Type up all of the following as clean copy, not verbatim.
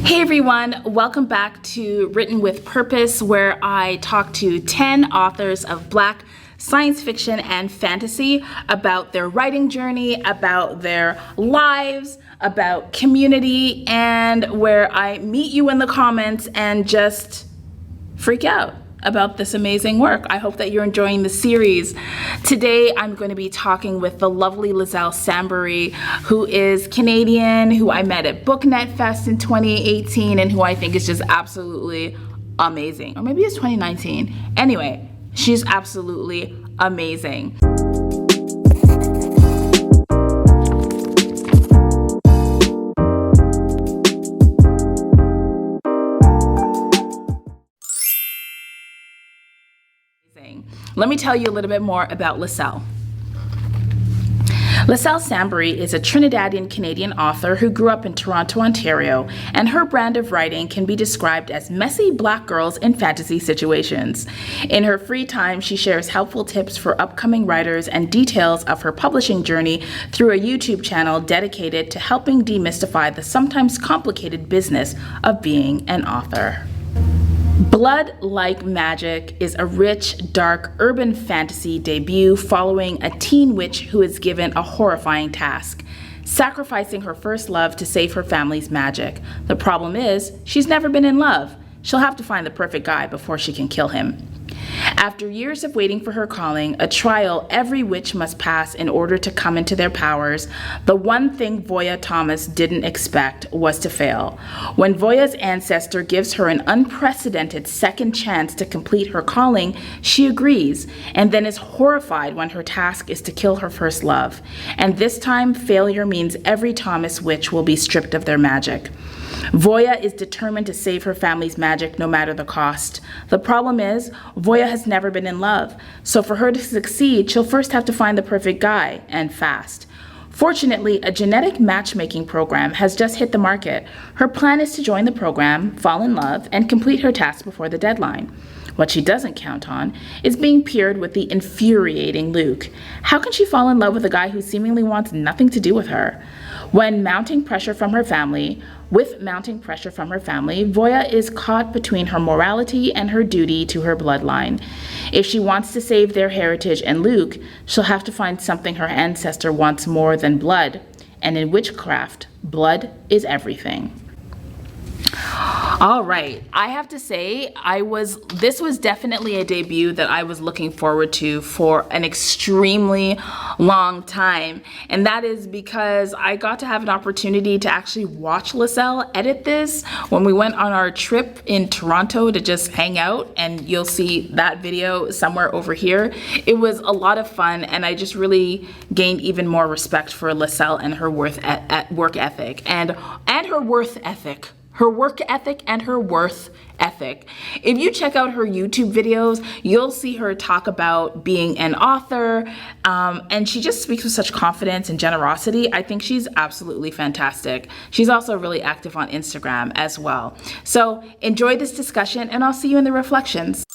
Hey everyone, welcome back to Written with Purpose, where I talk to 10 authors of Black science fiction and fantasy about their writing journey, about their lives, about community, and where I meet you in the comments and just freak out about this amazing work. I hope that you're enjoying the series. Today, I'm going to be talking with the lovely Liselle Sambury, who is Canadian, who I met at BookNet Fest in 2018, and who I think is just absolutely amazing. Or maybe it's 2019. Anyway, she's absolutely amazing. Let me tell you a little bit more about Liselle. Liselle Sambury is a Trinidadian Canadian author who grew up in Toronto, Ontario, and her brand of writing can be described as messy Black girls in fantasy situations. In her free time, she shares helpful tips for upcoming writers and details of her publishing journey through a YouTube channel dedicated to helping demystify the sometimes complicated business of being an author. Bloodlike Magic is a rich, dark, urban fantasy debut following a teen witch who is given a horrifying task, sacrificing her first love to save her family's magic. The problem is, she's never been in love. She'll have to find the perfect guy before she can kill him. After years of waiting for her calling, a trial every witch must pass in order to come into their powers, the one thing Voya Thomas didn't expect was to fail. When Voya's ancestor gives her an unprecedented second chance to complete her calling, she agrees, and then is horrified when her task is to kill her first love. And this time, failure means every Thomas witch will be stripped of their magic. Voya is determined to save her family's magic no matter the cost. The problem is, Voya has never been in love, so for her to succeed, she'll first have to find the perfect guy, and fast. Fortunately, a genetic matchmaking program has just hit the market. Her plan is to join the program, fall in love, and complete her task before the deadline. What she doesn't count on is being paired with the infuriating Luke. How can she fall in love with a guy who seemingly wants nothing to do with her? With mounting pressure from her family, Voya is caught between her morality and her duty to her bloodline. If she wants to save their heritage and Luke, she'll have to find something her ancestor wants more than blood. And in witchcraft, blood is everything. All right, I have to say, this was definitely a debut that I was looking forward to for an extremely long time. And that is because I got to have an opportunity to actually watch Liselle edit this when we went on our trip in Toronto to just hang out, and you'll see that video somewhere over here. It was a lot of fun, and I just really gained even more respect for Liselle and her work ethic and her worth ethic. Her work ethic and her worth ethic. If you check out her YouTube videos, you'll see her talk about being an author, and she just speaks with such confidence and generosity. I think she's absolutely fantastic. She's also really active on Instagram as well. So enjoy this discussion, and I'll see you in the reflections.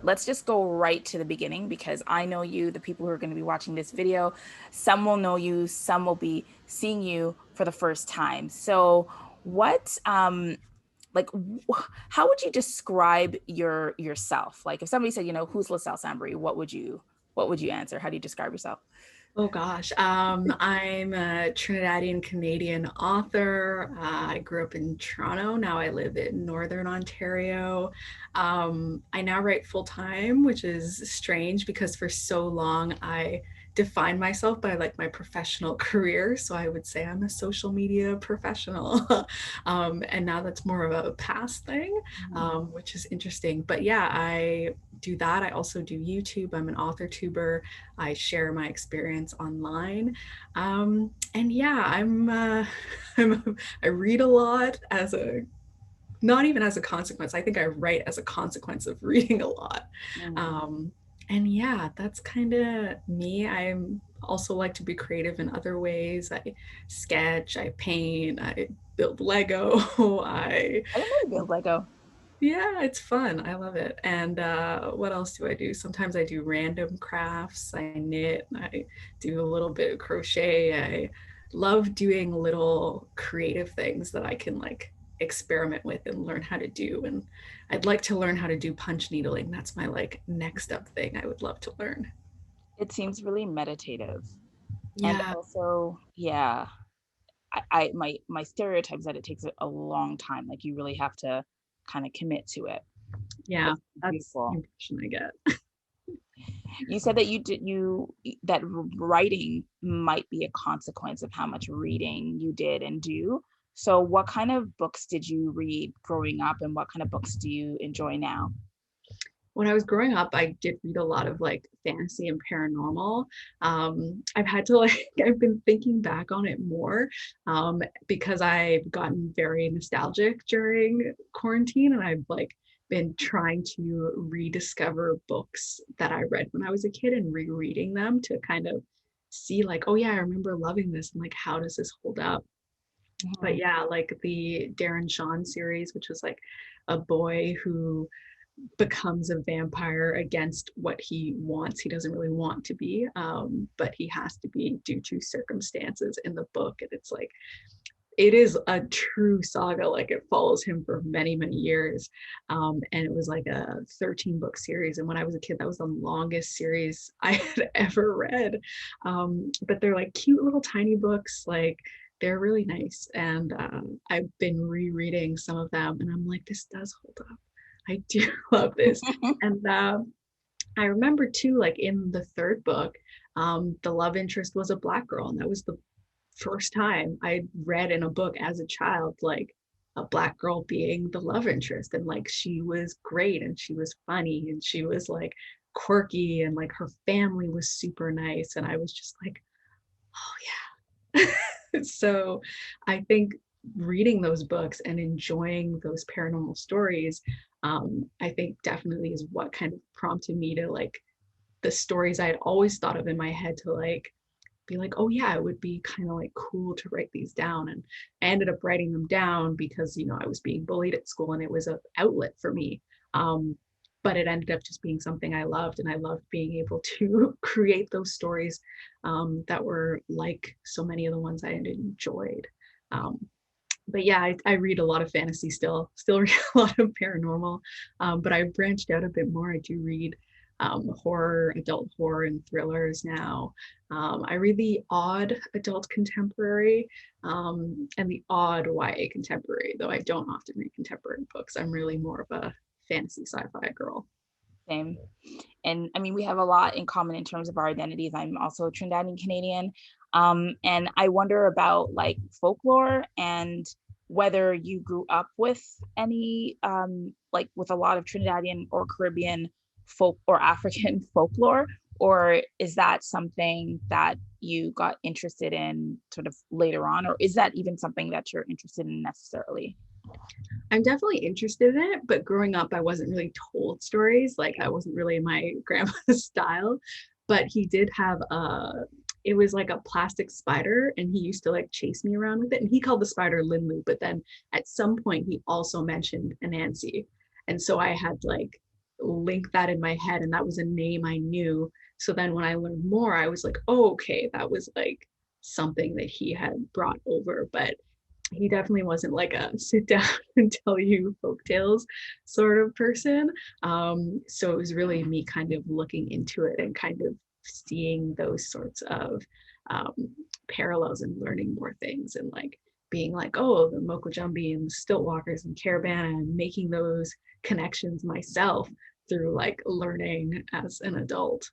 Let's just go right to the beginning, because I know you, the people who are going to be watching this video, some will know you, some will be seeing you for the first time. So what, how would you describe yourself? Like if somebody said, who's Liselle Sambury, what would you answer? How do you describe yourself? Oh gosh, I'm a Trinidadian Canadian author. I grew up in Toronto. Now I live in Northern Ontario. I now write full time, which is strange because for so long I defined myself by like my professional career. So I would say I'm a social media professional. And now that's more of a past thing, which is interesting. But yeah, I do that. I also do YouTube. I'm an author tuber. I share my experience online. And yeah, I read a lot not even as a consequence. I think I write as a consequence of reading a lot. And yeah, that's kind of me. I also like to be creative in other ways. I sketch, I paint, I build Lego. I didn't know you build Lego. Yeah, it's fun. I love it. And what else do I do? Sometimes I do random crafts. I knit, I do a little bit of crochet. I love doing little creative things that I can like experiment with and learn how to do. And I'd like to learn how to do punch needling. That's my like next up thing I would love to learn. It seems really meditative. And Yeah. also, yeah, my stereotype is that it takes a long time. Like you really have to kind of commit to it. But Yeah. it's That's the beautiful. impression I get. You said that that writing might be a consequence of how much reading you did and do. So what kind of books did you read growing up, and what kind of books do you enjoy now? When I was growing up, I did read a lot of like fantasy and paranormal. I've had to like, I've been thinking back on it more because I've gotten very nostalgic during quarantine, and I've like been trying to rediscover books that I read when I was a kid and rereading them to kind of see like, oh yeah, I remember loving this, and like, how does this hold up? But Mhm. yeah, like the Darren Shawn series, which was like a boy who becomes a vampire against what he wants. He doesn't really want to be, but he has to be due to circumstances in the book. And it's like, it is a true saga. Like it follows him for many, many years. And it was like a 13 book series. And when I was a kid, that was the longest series I had ever read. But they're like cute little tiny books. Like they're really nice. And I've been rereading some of them and I'm like, this does hold up. I do love this. And I remember too, like in the third book, the love interest was a Black girl. And that was the first time I read in a book as a child, like a Black girl being the love interest. And like she was great and she was funny and she was like quirky and like her family was super nice. And I was just like, oh yeah. So I think reading those books and enjoying those paranormal stories, I think definitely is what kind of prompted me to like the stories I had always thought of in my head to like be like, oh yeah, it would be kind of like cool to write these down. And I ended up writing them down because, you know, I was being bullied at school and it was an outlet for me. Um, but it ended up just being something I loved. And I loved being able to create those stories that were like so many of the ones I had enjoyed. Um, but yeah, I read a lot of fantasy still read a lot of paranormal, but I branched out a bit more. I do read horror, adult horror, and thrillers now. I read the odd adult contemporary and the odd YA contemporary, though I don't often read contemporary books. I'm really more of a fantasy sci-fi girl. Same. And I mean, we have a lot in common in terms of our identities. I'm also Trinidadian Canadian. And I wonder about like folklore and whether you grew up with any, like with a lot of Trinidadian or Caribbean folk or African folklore, or is that something that you got interested in sort of later on, or is that even something that you're interested in necessarily? I'm definitely interested in it, but growing up, I wasn't really told stories. Like I wasn't really my grandma's style. But he did have it was like a plastic spider, and he used to like chase me around with it. And he called the spider Linlu, but then at some point he also mentioned Anansi. And so I had like linked that in my head, and that was a name I knew. So then when I learned more, I was like, oh, okay, that was like something that he had brought over. But he definitely wasn't like a sit down and tell you folk tales sort of person. So it was really me kind of looking into it and kind of seeing those sorts of um, parallels and learning more things and like being like, oh, the Mokojumbi and the Stiltwalkers and Caravana and making those connections myself through like learning as an adult.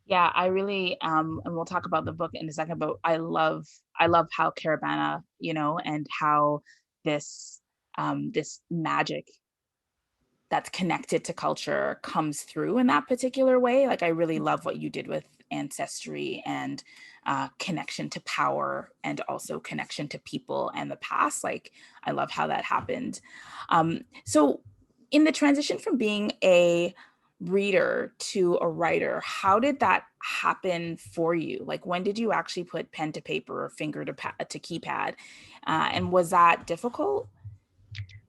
Yeah, I really and we'll talk about the book in a second, but I love how Caravana, you know, and how this this magic that's connected to culture comes through in that particular way. Like I really love what you did with ancestry and connection to power and also connection to people and the past. Like I love how that happened. So in the transition from being a reader to a writer, how did that happen for you? Like when did you actually put pen to paper or finger to keypad? And was that difficult?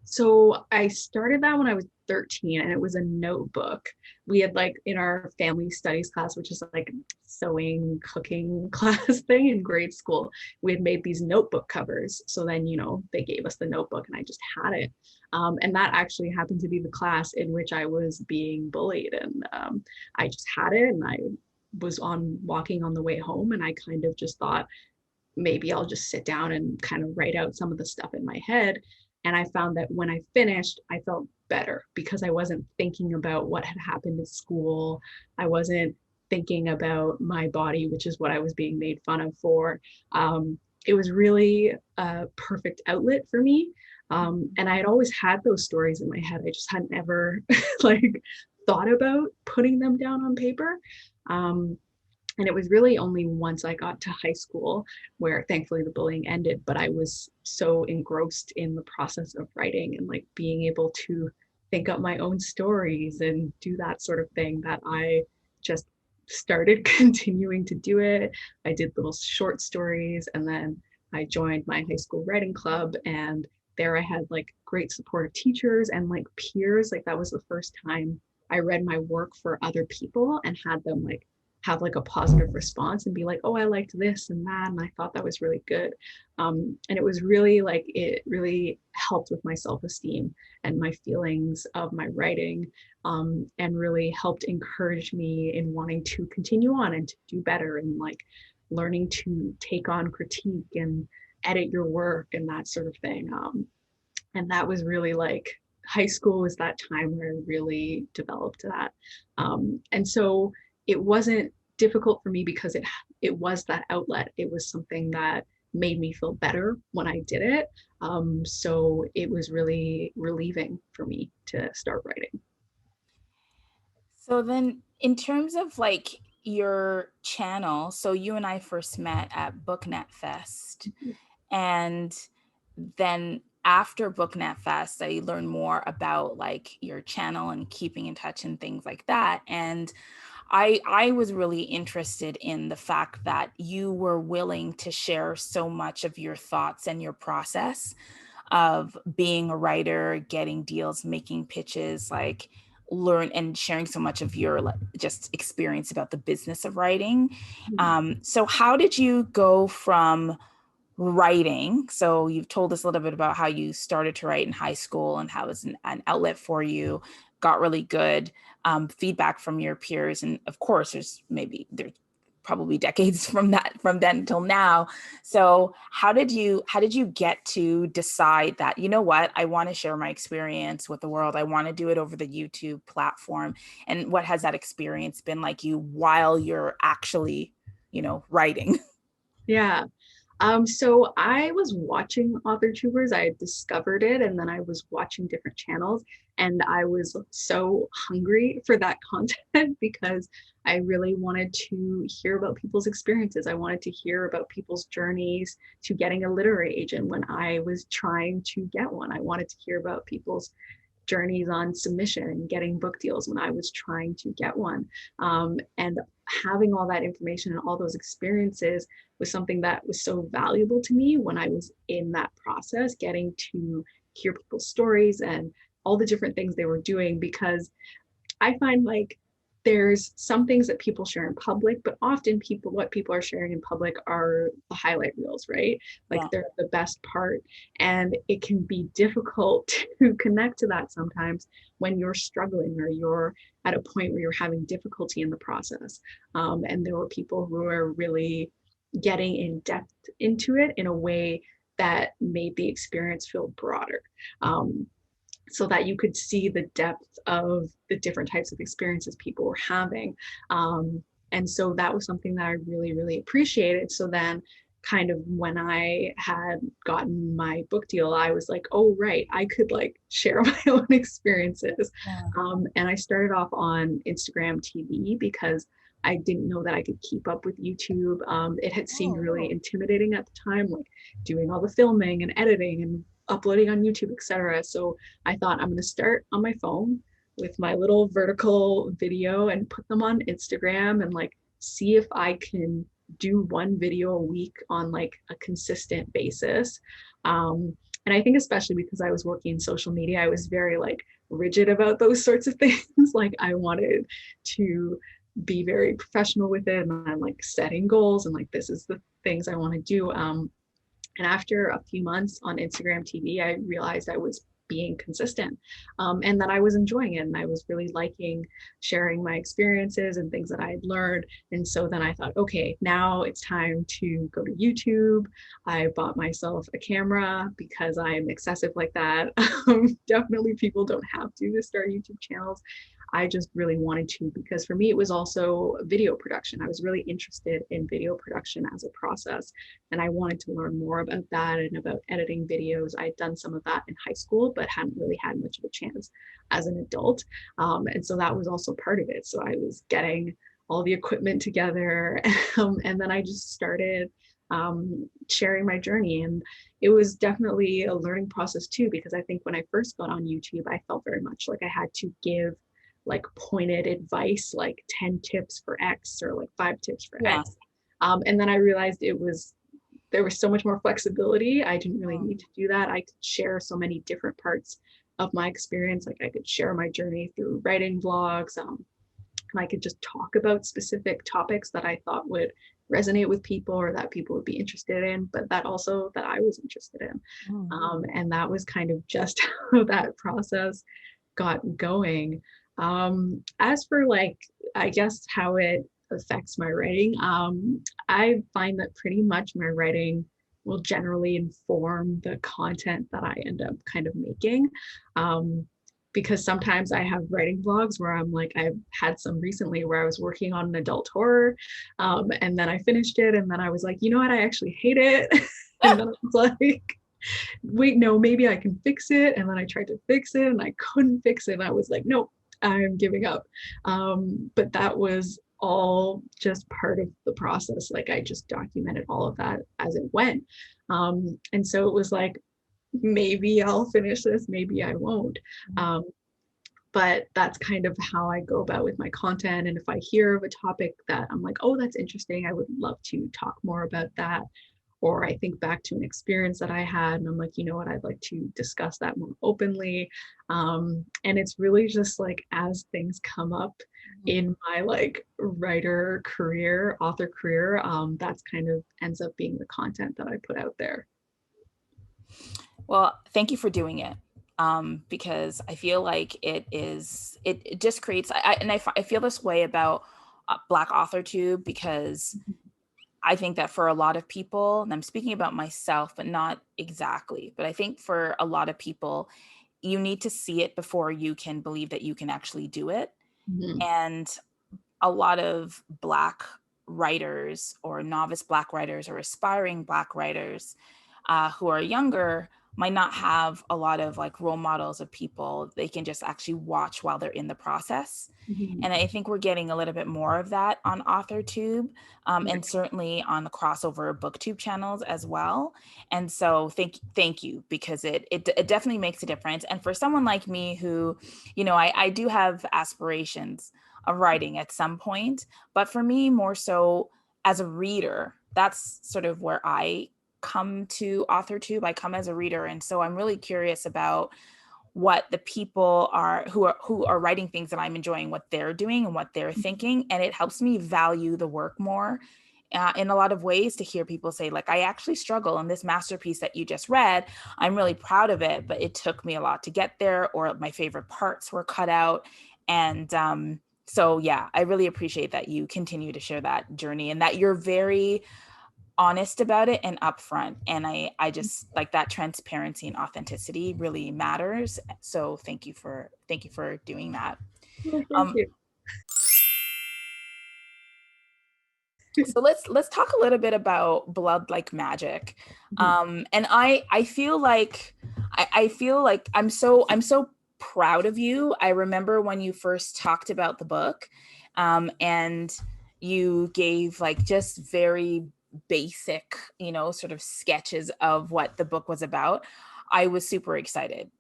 So I started that when I was 13, and it was a notebook. We had like in our family studies class, which is like sewing, cooking class thing in grade school, we had made these notebook covers. So then, they gave us the notebook and I just had it. And that actually happened to be the class in which I was being bullied. And I just had it, and I was walking on the way home, and I kind of just thought, maybe I'll just sit down and kind of write out some of the stuff in my head. And I found that when I finished, I felt better because I wasn't thinking about what had happened at school. I wasn't thinking about my body, which is what I was being made fun of for. It was really a perfect outlet for me. And I had always had those stories in my head. I just hadn't ever like thought about putting them down on paper. And it was really only once I got to high school where thankfully the bullying ended, but I was so engrossed in the process of writing and like being able to think up my own stories and do that sort of thing that I just started continuing to do it. I did little short stories, and then I joined my high school writing club, and there I had like great supportive teachers and like peers. Like that was the first time I read my work for other people and had them like have like a positive response and be like, oh, I liked this and that, and I thought that was really good. And it was really like, it really helped with my self-esteem and my feelings of my writing, and really helped encourage me in wanting to continue on and to do better, and like learning to take on critique and edit your work and that sort of thing. And that was really like, high school was that time where I really developed that. And so it wasn't difficult for me because it was that outlet. It was something that made me feel better when I did it. So it was really relieving for me to start writing. So then in terms of like your channel, so you and I first met at BookNet Fest, and then after BookNet Fest, I learned more about like your channel and keeping in touch and things like that. And I was really interested in the fact that you were willing to share so much of your thoughts and your process of being a writer, getting deals, making pitches, like learn and sharing so much of your just experience about the business of writing. So how did you go from writing? So you've told us a little bit about how you started to write in high school and how it was an outlet for you, got really good feedback from your peers. And of course, there's probably decades from then until now. So how did you get to decide that, you know what, I want to share my experience with the world. I want to do it over the YouTube platform. And what has that experience been like you while you're actually, writing? Yeah. So I was watching AuthorTubers. I had discovered it, and then I was watching different channels, and I was so hungry for that content because I really wanted to hear about people's experiences. I wanted to hear about people's journeys to getting a literary agent when I was trying to get one. I wanted to hear about people's journeys on submission and getting book deals when I was trying to get one. And having all that information and all those experiences was something that was so valuable to me when I was in that process, getting to hear people's stories and all the different things they were doing, because I find like there's some things that people share in public, but often what people are sharing in public are the highlight reels, right? Like they're the best part. And it can be difficult to connect to that sometimes when you're struggling or you're at a point where you're having difficulty in the process. And there were people who are really getting in depth into it in a way that made the experience feel broader. So that you could see the depth of the different types of experiences people were having. And so that was something that I really, really appreciated. So then kind of when I had gotten my book deal, I was like, oh, right, I could like share my own experiences. And I started off on Instagram TV because I didn't know that I could keep up with YouTube. It had seemed really intimidating at the time, like doing all the filming and editing and uploading on YouTube, etc. So I thought I'm going to start on my phone with my little vertical video and put them on Instagram and like see if I can do one video a week on like a consistent basis. And I think especially because I was working in social media, I was very like rigid about those sorts of things. Like I wanted to be very professional with it, and I'm like setting goals and like this is the things I want to do. And after a few months on Instagram TV, I realized I was being consistent, and that I was enjoying it. And I was really liking sharing my experiences and things that I had learned. And so then I thought, okay, now it's time to go to YouTube. I bought myself a camera because I'm excessive like that. Definitely people don't have to start YouTube channels. I just really wanted to, because for me, it was also video production. I was really interested in video production as a process. And I wanted to learn more about that and about editing videos. I'd done some of that in high school, but hadn't really had much of a chance as an adult. And so that was also part of it. So I was getting all the equipment together. And then I just started sharing my journey. And it was definitely a learning process too, because I think when I first got on YouTube, I felt very much like I had to give like pointed advice, like 10 tips for X or like 5 tips for X. And then I realized there was so much more flexibility. I didn't really need to do that. I could share so many different parts of my experience. Like I could share my journey through writing vlogs. And I could just talk about specific topics that I thought would resonate with people or that people would be interested in, but that also that I was interested in. And that was kind of just how that process got going. As for like, I guess how it affects my writing, I find that pretty much my writing will generally inform the content that I end up kind of making. Because sometimes I have writing vlogs where I'm like, I've had some recently where I was working on an adult horror, and then I finished it, and then I was like, you know what, I actually hate it. And then I was like, wait, no, maybe I can fix it. And then I tried to fix it and I couldn't fix it. And I was like, nope, I'm giving up. But that was all just part of the process. Like I just documented all of that as it went. And so it was like, maybe I'll finish this, maybe I won't. But that's kind of how I go about with my content. And if I hear of a topic that I'm like, oh, that's interesting, I would love to talk more about that. Or I think back to an experience that I had and I'm like, you know what, I'd like to discuss that more openly. And it's really just like as things come up in my like writer career, author career, that's kind of ends up being the content that I put out there. Well, thank you for doing it. Because I feel like it just creates, I feel this way about Black Author Tube, because I think that for a lot of people, and I'm speaking about myself, but not exactly, but I think for a lot of people, you need to see it before you can believe that you can actually do it. And a lot of Black writers or novice Black writers or aspiring Black writers who are younger might not have a lot of like role models of people they can just actually watch while they're in the process. And I think we're getting a little bit more of that on AuthorTube, and certainly on the crossover Booktube channels as well. And so thank you, because it definitely makes a difference. And for someone like me who, you know, I do have aspirations of writing at some point, but for me more so as a reader, that's sort of where I come to AuthorTube. I come as a reader, and so I'm really curious about what the people are who are writing things that I'm enjoying, what they're doing and what they're thinking, and it helps me value the work more in a lot of ways, to hear people say like, I actually struggle in this masterpiece that you just read. I'm really proud of it, but it took me a lot to get there, or my favorite parts were cut out. And so yeah, I really appreciate that you continue to share that journey and that you're very honest about it and upfront. And I just like that transparency and authenticity really matters. So thank you for doing that. Well, thank you. So let's talk a little bit about Bloodlike Magic. And I feel like I feel like I'm so proud of you. I remember when you first talked about the book, and you gave like just very basic, you know, sort of sketches of what the book was about. I was super excited.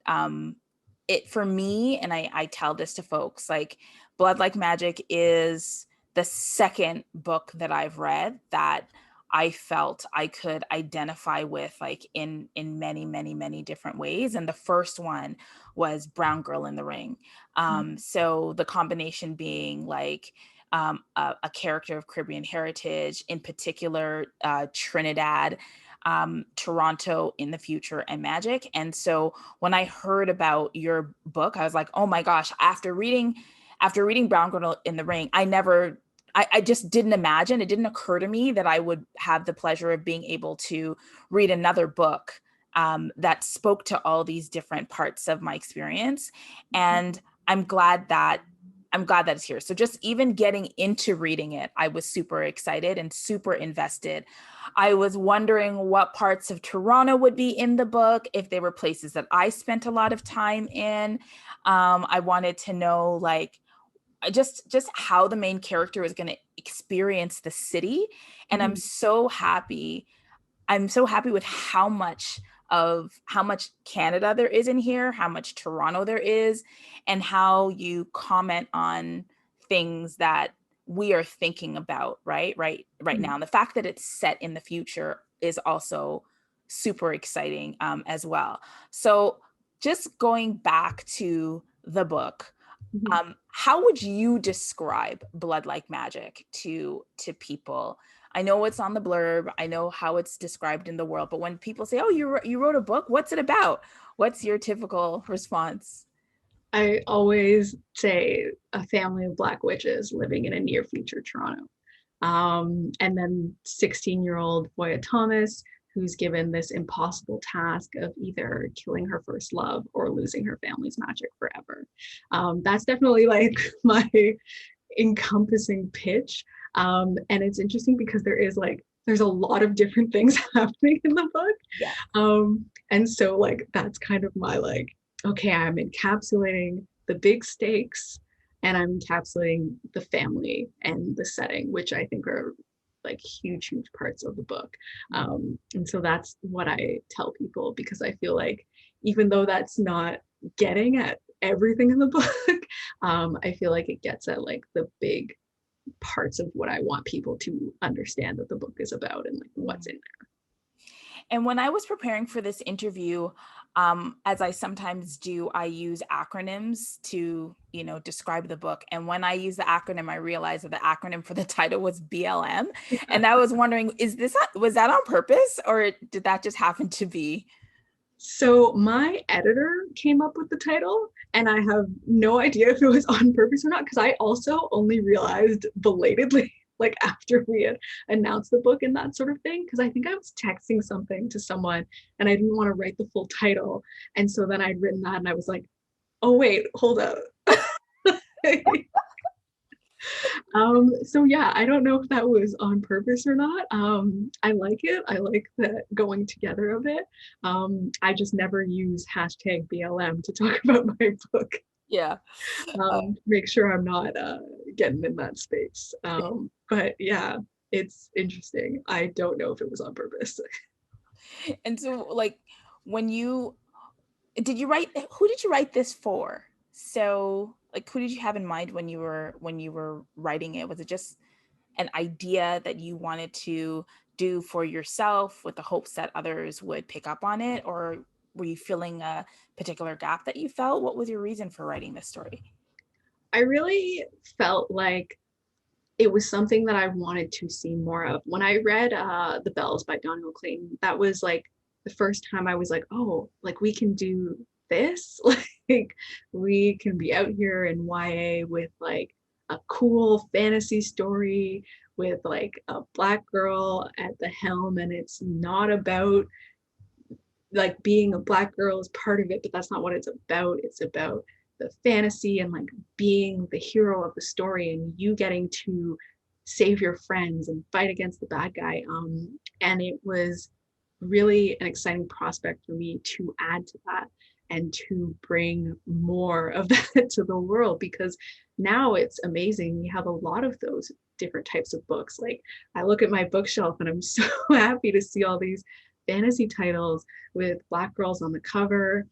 It for me, and I tell this to folks, like Bloodlike Magic is the second book that I've read that I felt I could identify with, like, in many, many, many different ways. And the first one was Brown Girl in the Ring. So the combination being like a character of Caribbean heritage, in particular Trinidad, Toronto in the future, and magic. And so when I heard about your book, I was like, oh my gosh, after reading Brown Girl in the Ring, I just didn't imagine, it didn't occur to me that I would have the pleasure of being able to read another book that spoke to all these different parts of my experience. And I'm glad that it's here. So just even getting into reading it, I was super excited and super invested. I was wondering what parts of Toronto would be in the book, if they were places that I spent a lot of time in. I wanted to know, like, just how the main character is going to experience the city. And I'm so happy with how much Canada there is in here, how much Toronto there is, and how you comment on things that we are thinking about right now. And the fact that it's set in the future is also super exciting as well. So just going back to the book, how would you describe Bloodlike Magic to people? I know it's on the blurb. I know how it's described in the world, but when people say, "Oh, you wrote a book. What's it about?" What's your typical response? I always say a family of Black witches living in a near future Toronto. And then 16-year-old Voya Thomas, who's given this impossible task of either killing her first love or losing her family's magic forever. That's definitely like my encompassing pitch. And it's interesting because there's a lot of different things happening in the book. Yeah. And so like that's kind of my like, okay, I'm encapsulating the big stakes and I'm encapsulating the family and the setting, which I think are like huge parts of the book. And so that's what I tell people, because I feel like even though that's not getting at everything in the book, I feel like it gets at like the big parts of what I want people to understand that the book is about and like what's in there. And when I was preparing for this interview, as I sometimes do, I use acronyms to, describe the book. And when I use the acronym, I realized that the acronym for the title was BLM. And I was wondering, was that on purpose, or did that just happen to be? So my editor came up with the title, and I have no idea if it was on purpose or not, because I also only realized belatedly, like after we had announced the book and that sort of thing, because I think I was texting something to someone and I didn't want to write the full title. And so then I'd written that and I was like, oh wait, hold up. So yeah, I don't know if that was on purpose or not. I like it. I like the going together of it. I just never use hashtag BLM to talk about my book. Yeah. Make sure I'm not getting in that space. But yeah, it's interesting. I don't know if it was on purpose. And so, like, who did you write this for? So, like, who did you have in mind when you were writing it? Was it just an idea that you wanted to do for yourself with the hopes that others would pick up on it, or were you filling a particular gap that you felt? What was your reason for writing this story? I really felt like it was something that I wanted to see more of. When I read The Bells by Don McLean, that was like the first time I was like, oh, like we can do this. Like we can be out here in YA with like a cool fantasy story with like a Black girl at the helm, and it's not about like being a Black girl is part of it, but that's not what it's about. It's about the fantasy and like being the hero of the story and you getting to save your friends and fight against the bad guy. And it was really an exciting prospect for me to add to that and to bring more of that to the world, because now it's amazing. We have a lot of those different types of books. Like I look at my bookshelf and I'm so happy to see all these fantasy titles with Black girls on the cover.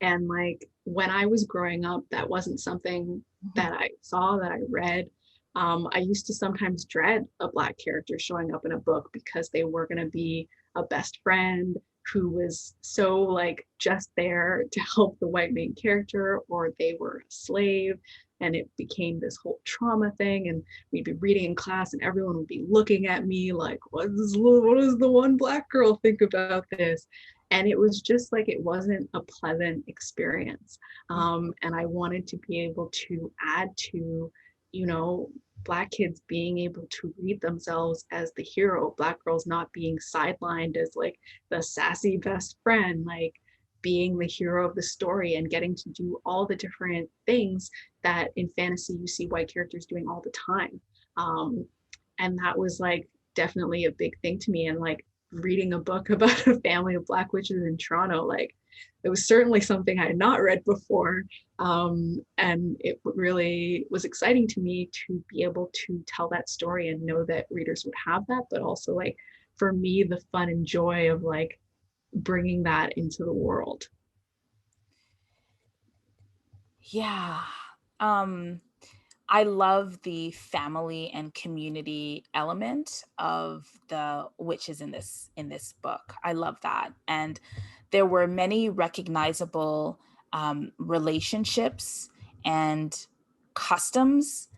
And like when I was growing up, that wasn't something that I saw, that I read. I used to sometimes dread a Black character showing up in a book because they were going to be a best friend who was so like just there to help the white main character, or they were a slave, and it became this whole trauma thing. And we'd be reading in class and everyone would be looking at me like, what does the one Black girl think about this? And it was just like, it wasn't a pleasant experience. And I wanted to be able to add to, you know, Black kids being able to read themselves as the hero, Black girls not being sidelined as like the sassy best friend, like being the hero of the story and getting to do all the different things that in fantasy you see white characters doing all the time. And that was like definitely a big thing to me. And like reading a book about a family of Black witches in Toronto, like it was certainly something I had not read before. And it really was exciting to me to be able to tell that story and know that readers would have that, but also like for me, the fun and joy of like bringing that into the world. Yeah. I love the family and community element of the witches in this book. I love that. And there were many recognizable relationships and customs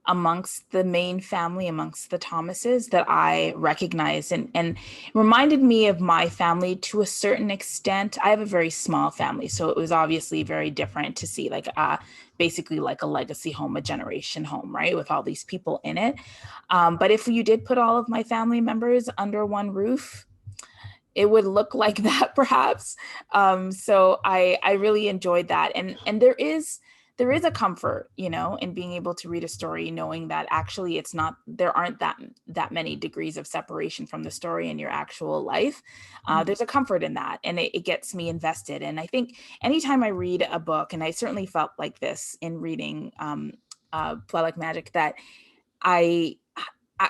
amongst the main family, amongst the Thomases, that I recognized, and reminded me of my family to a certain extent. I have a very small family, so it was obviously very different to see like basically like a legacy home, a generation home, right, with all these people in it. But if you did put all of my family members under one roof, it would look like that perhaps. So I really enjoyed that. And there is a comfort, you know, in being able to read a story, knowing that actually it's not, there aren't that many degrees of separation from the story in your actual life. There's a comfort in that, and it gets me invested. And I think anytime I read a book, and I certainly felt like this in reading Bloodlike Magic, that I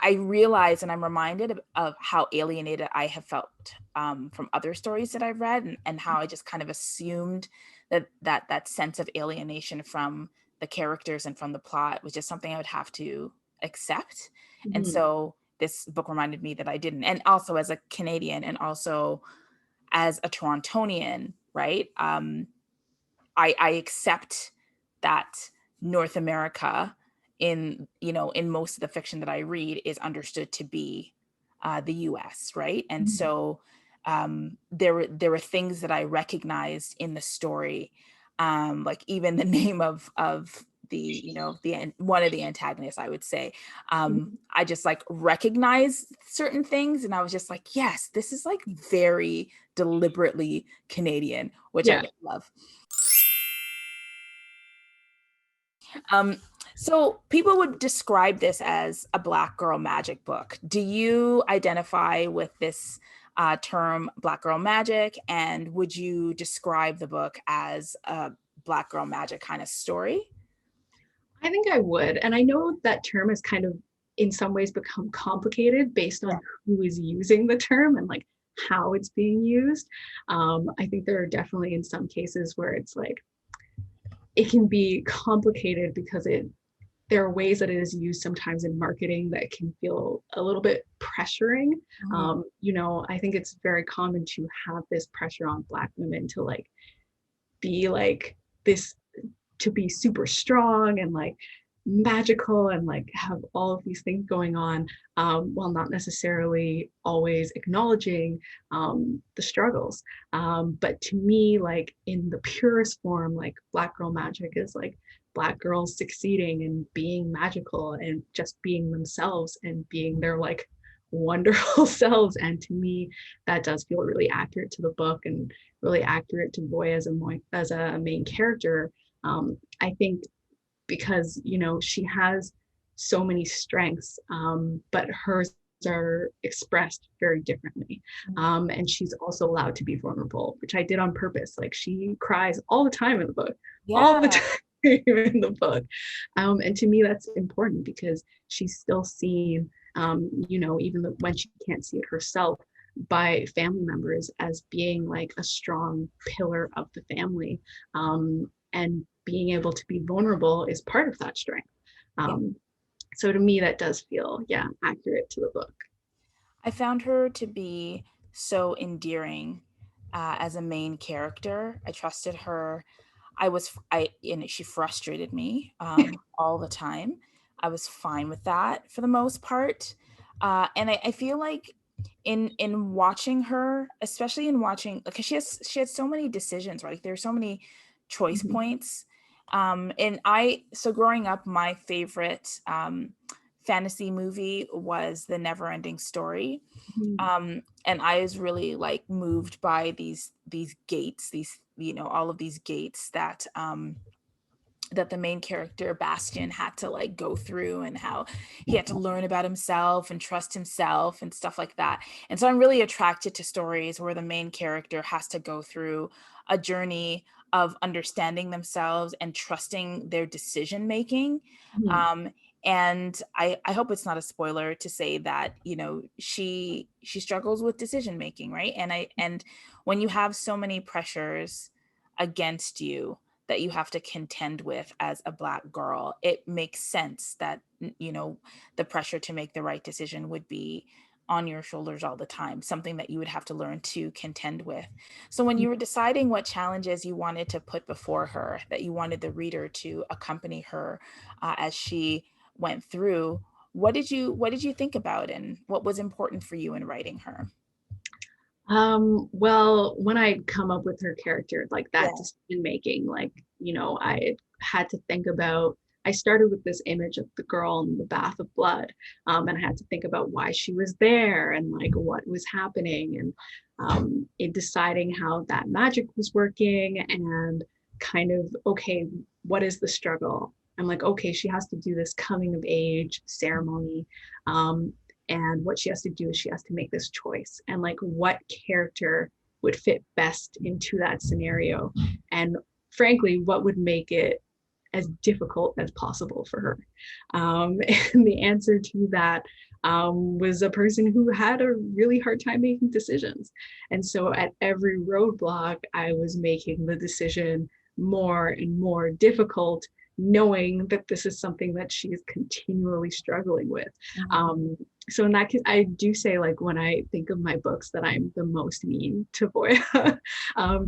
I realize and I'm reminded of how alienated I have felt from other stories that I've read, and how I just kind of assumed that sense of alienation from the characters and from the plot was just something I would have to accept. And so this book reminded me that I didn't. And also as a Canadian and also as a Torontonian, right? I accept that North America in, you know, in most of the fiction that I read is understood to be the US, right? And so there were things that I recognized in the story, like even the name of the, you know, the one of the antagonists, I would say. I just like recognized certain things, and I was just like, yes, this is like very deliberately Canadian, which I love. So people would describe this as a Black girl magic book. Do you identify with this term, Black girl magic? And would you describe the book as a Black girl magic kind of story? I think I would. And I know that term has kind of in some ways become complicated based on who is using the term and like how it's being used. I think there are definitely in some cases where it's like it can be complicated because there are ways that it is used sometimes in marketing that can feel a little bit pressuring. You know, I think it's very common to have this pressure on Black women to like be like this, to be super strong and like magical and like have all of these things going on, while not necessarily always acknowledging the struggles. But to me, like in the purest form, like Black girl magic is like Black girls succeeding and being magical and just being themselves and being their like wonderful selves. And to me, that does feel really accurate to the book and really accurate to Boy as a main character. I think because, you know, she has so many strengths, but hers are expressed very differently. And she's also allowed to be vulnerable, which I did on purpose. Like she cries all the time in the book, all the time in the book. And to me, that's important because she's still seen, you know, even when she can't see it herself, by family members as being like a strong pillar of the family. And being able to be vulnerable is part of that strength. So to me, that does feel, yeah, accurate to the book. I found her to be so endearing as a main character. I trusted her. And she frustrated me all the time. I was fine with that for the most part. And I feel like in watching her, especially in watching, because she had so many decisions, right? There are so many choice Mhm. points. So growing up, my favorite fantasy movie was The Never-Ending Story. Mhm. And I was really like moved by these gates, these, you know, all of these gates that the main character Bastian had to like go through, and how he had to learn about himself and trust himself and stuff like that. And so I'm really attracted to stories where the main character has to go through a journey of understanding themselves and trusting their decision making. Mhm. um, and I hope it's not a spoiler to say that, you know, she struggles with decision making, right? And when you have so many pressures against you that you have to contend with as a Black girl, it makes sense that, you know, the pressure to make the right decision would be on your shoulders all the time, something that you would have to learn to contend with. So when you were deciding what challenges you wanted to put before her, that you wanted the reader to accompany her as she went through, what did you think about, and what was important for you in writing her? Well, when I come up with her character, like that Yeah. decision making, like, I had to think about, I started with this image of the girl in the bath of blood. And I had to think about why she was there and like what was happening, and in deciding how that magic was working, and kind of, okay, what is the struggle? I'm like, okay, she has to do this coming of age ceremony. Um, and what she has to do is she has to make this choice, and like what character would fit best into that scenario, and frankly what would make it as difficult as possible for her. And the answer to that was a person who had a really hard time making decisions. And so at every roadblock, I was making the decision more and more difficult, knowing that this is something that she is continually struggling with. Mhm. Um, so in that case, I do say, like, when I think of my books, that I'm the most mean to Voya,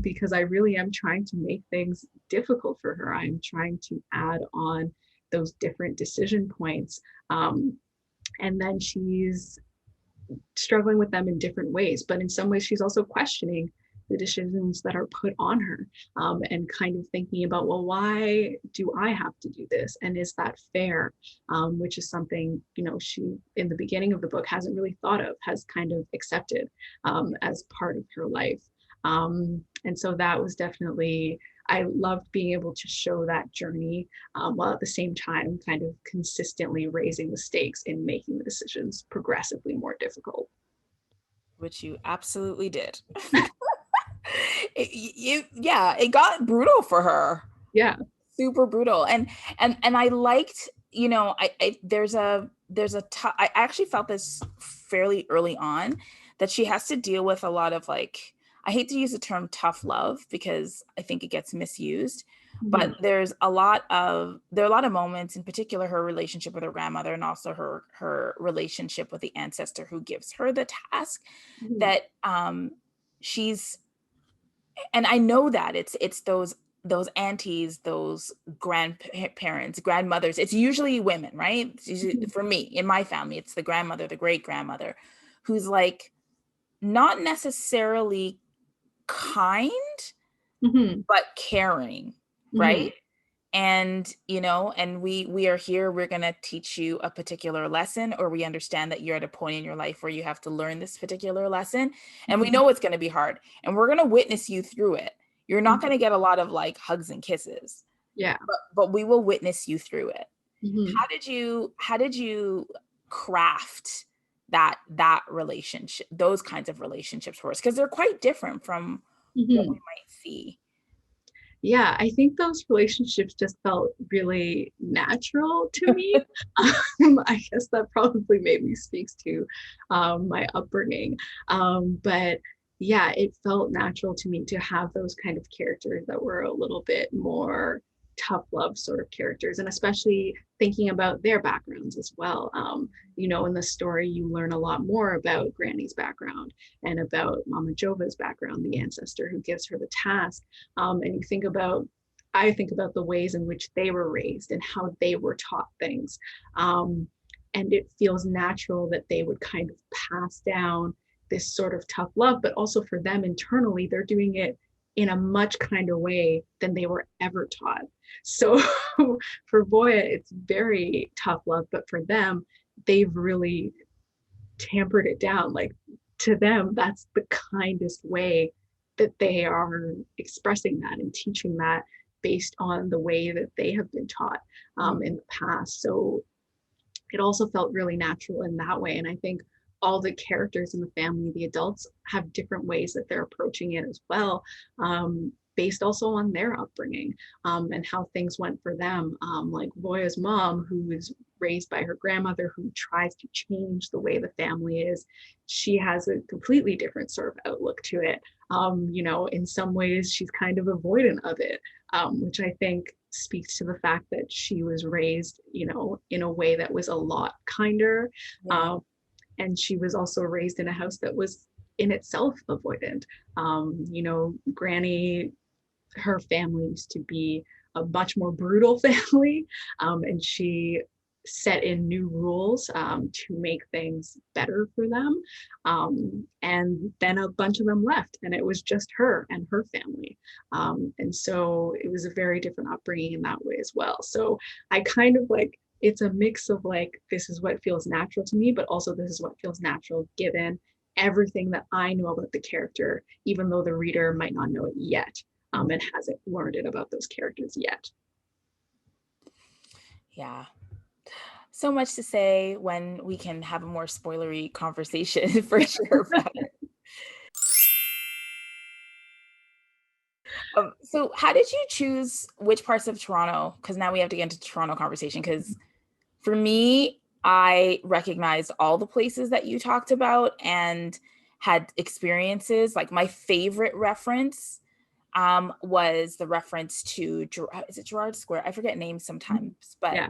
because I really am trying to make things difficult for her. I'm trying to add on those different decision points. And then she's struggling with them in different ways, but in some ways she's also questioning the decisions that are put on her, and kind of thinking about, well, why do I have to do this, and is that fair? Which is something, she in the beginning of the book hasn't really thought of, has kind of accepted as part of her life. And so that was definitely, I loved being able to show that journey, while at the same time kind of consistently raising the stakes in making the decisions progressively more difficult. Which you absolutely did. Yeah, it got brutal for her, Yeah. super brutal. And I liked, you know, I actually felt this fairly early on, that she has to deal with a lot of like, I hate to use the term tough love because I think it gets misused, but Mhm. there are a lot of moments, in particular her relationship with her grandmother, and also her relationship with the ancestor who gives her the task, Mhm. that she's, and I know that it's those aunties, those grandparents, grandmothers. It's usually women, right? It's usually, Mhm. for me, in my family, it's the grandmother, the great grandmother, who's like not necessarily kind, Mhm. but caring, Mhm. right? And you know, and we are here, we're going to teach you a particular lesson, or we understand that you're at a point in your life where you have to learn this particular lesson, and we Mhm. know it's going to be hard, and we're going to witness you through it. You're not Mhm. going to get a lot of like hugs and kisses, Yeah. but we will witness you through it. Mhm. How did you craft that relationship, those kinds of relationships for us, because they're quite different from what we Mhm. might see. Yeah, I think those relationships just felt really natural to me. I guess that probably maybe speaks to my upbringing. But yeah, it felt natural to me to have those kind of characters that were a little bit more tough love sort of characters, and especially thinking about their backgrounds as well. You know, in the story, you learn a lot more about Granny's background and about Mama Jova's background, the ancestor who gives her the task. And you think about, I think about the ways in which they were raised and how they were taught things. And it feels natural that they would kind of pass down this sort of tough love, but also for them internally, they're doing it in a much kinder way than they were ever taught. So for Voya, it's very tough love, but for them, they've really tampered it down. Like, to them, that's the kindest way that they are expressing that and teaching that based on the way that they have been taught in the past. So it also felt really natural in that way. And I think all the characters in the family, the adults, have different ways that they're approaching it as well, based also on their upbringing and how things went for them. Like Voya's mom, who is raised by her grandmother, who tries to change the way the family is, she has a completely different sort of outlook to it. You know, in some ways, she's kind of avoidant of it, which I think speaks to the fact that she was raised, you know, in a way that was a lot kinder. Yeah. And she was also raised in a house that was in itself avoidant. You know, Granny, her family used to be a much more brutal family, and she set in new rules to make things better for them. And then a bunch of them left, and it was just her and her family. And so it was a very different upbringing in that way as well. So I kind of like, it's a mix of like, this is what feels natural to me, but also this is what feels natural given everything that I know about the character, even though the reader might not know it yet, and hasn't learned it about those characters yet. Yeah. So much to say when we can have a more spoilery conversation for sure. So how did you choose which parts of Toronto? Because now we have to get into Toronto conversation. Because for me, I recognized all the places that you talked about and had experiences. Like my favorite reference was the reference to, is it Gerrard Square? I forget names sometimes, but yeah.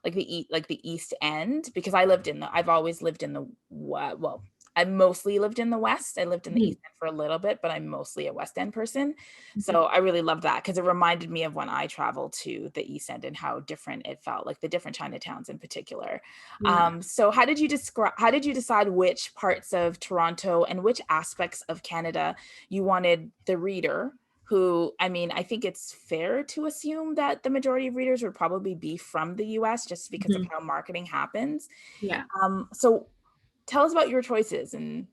Like the East End, because I've always lived in the, well, I mostly lived in the West. I lived in the East End for a little bit, but I'm mostly a West End person. So I really loved that because it reminded me of when I traveled to the East End and how different it felt, like the different Chinatowns in particular. Yeah. So how did you decide which parts of Toronto and which aspects of Canada you wanted the reader, who, I mean, I think it's fair to assume that the majority of readers would probably be from the US just because of how marketing happens. Yeah. So tell us about your choices and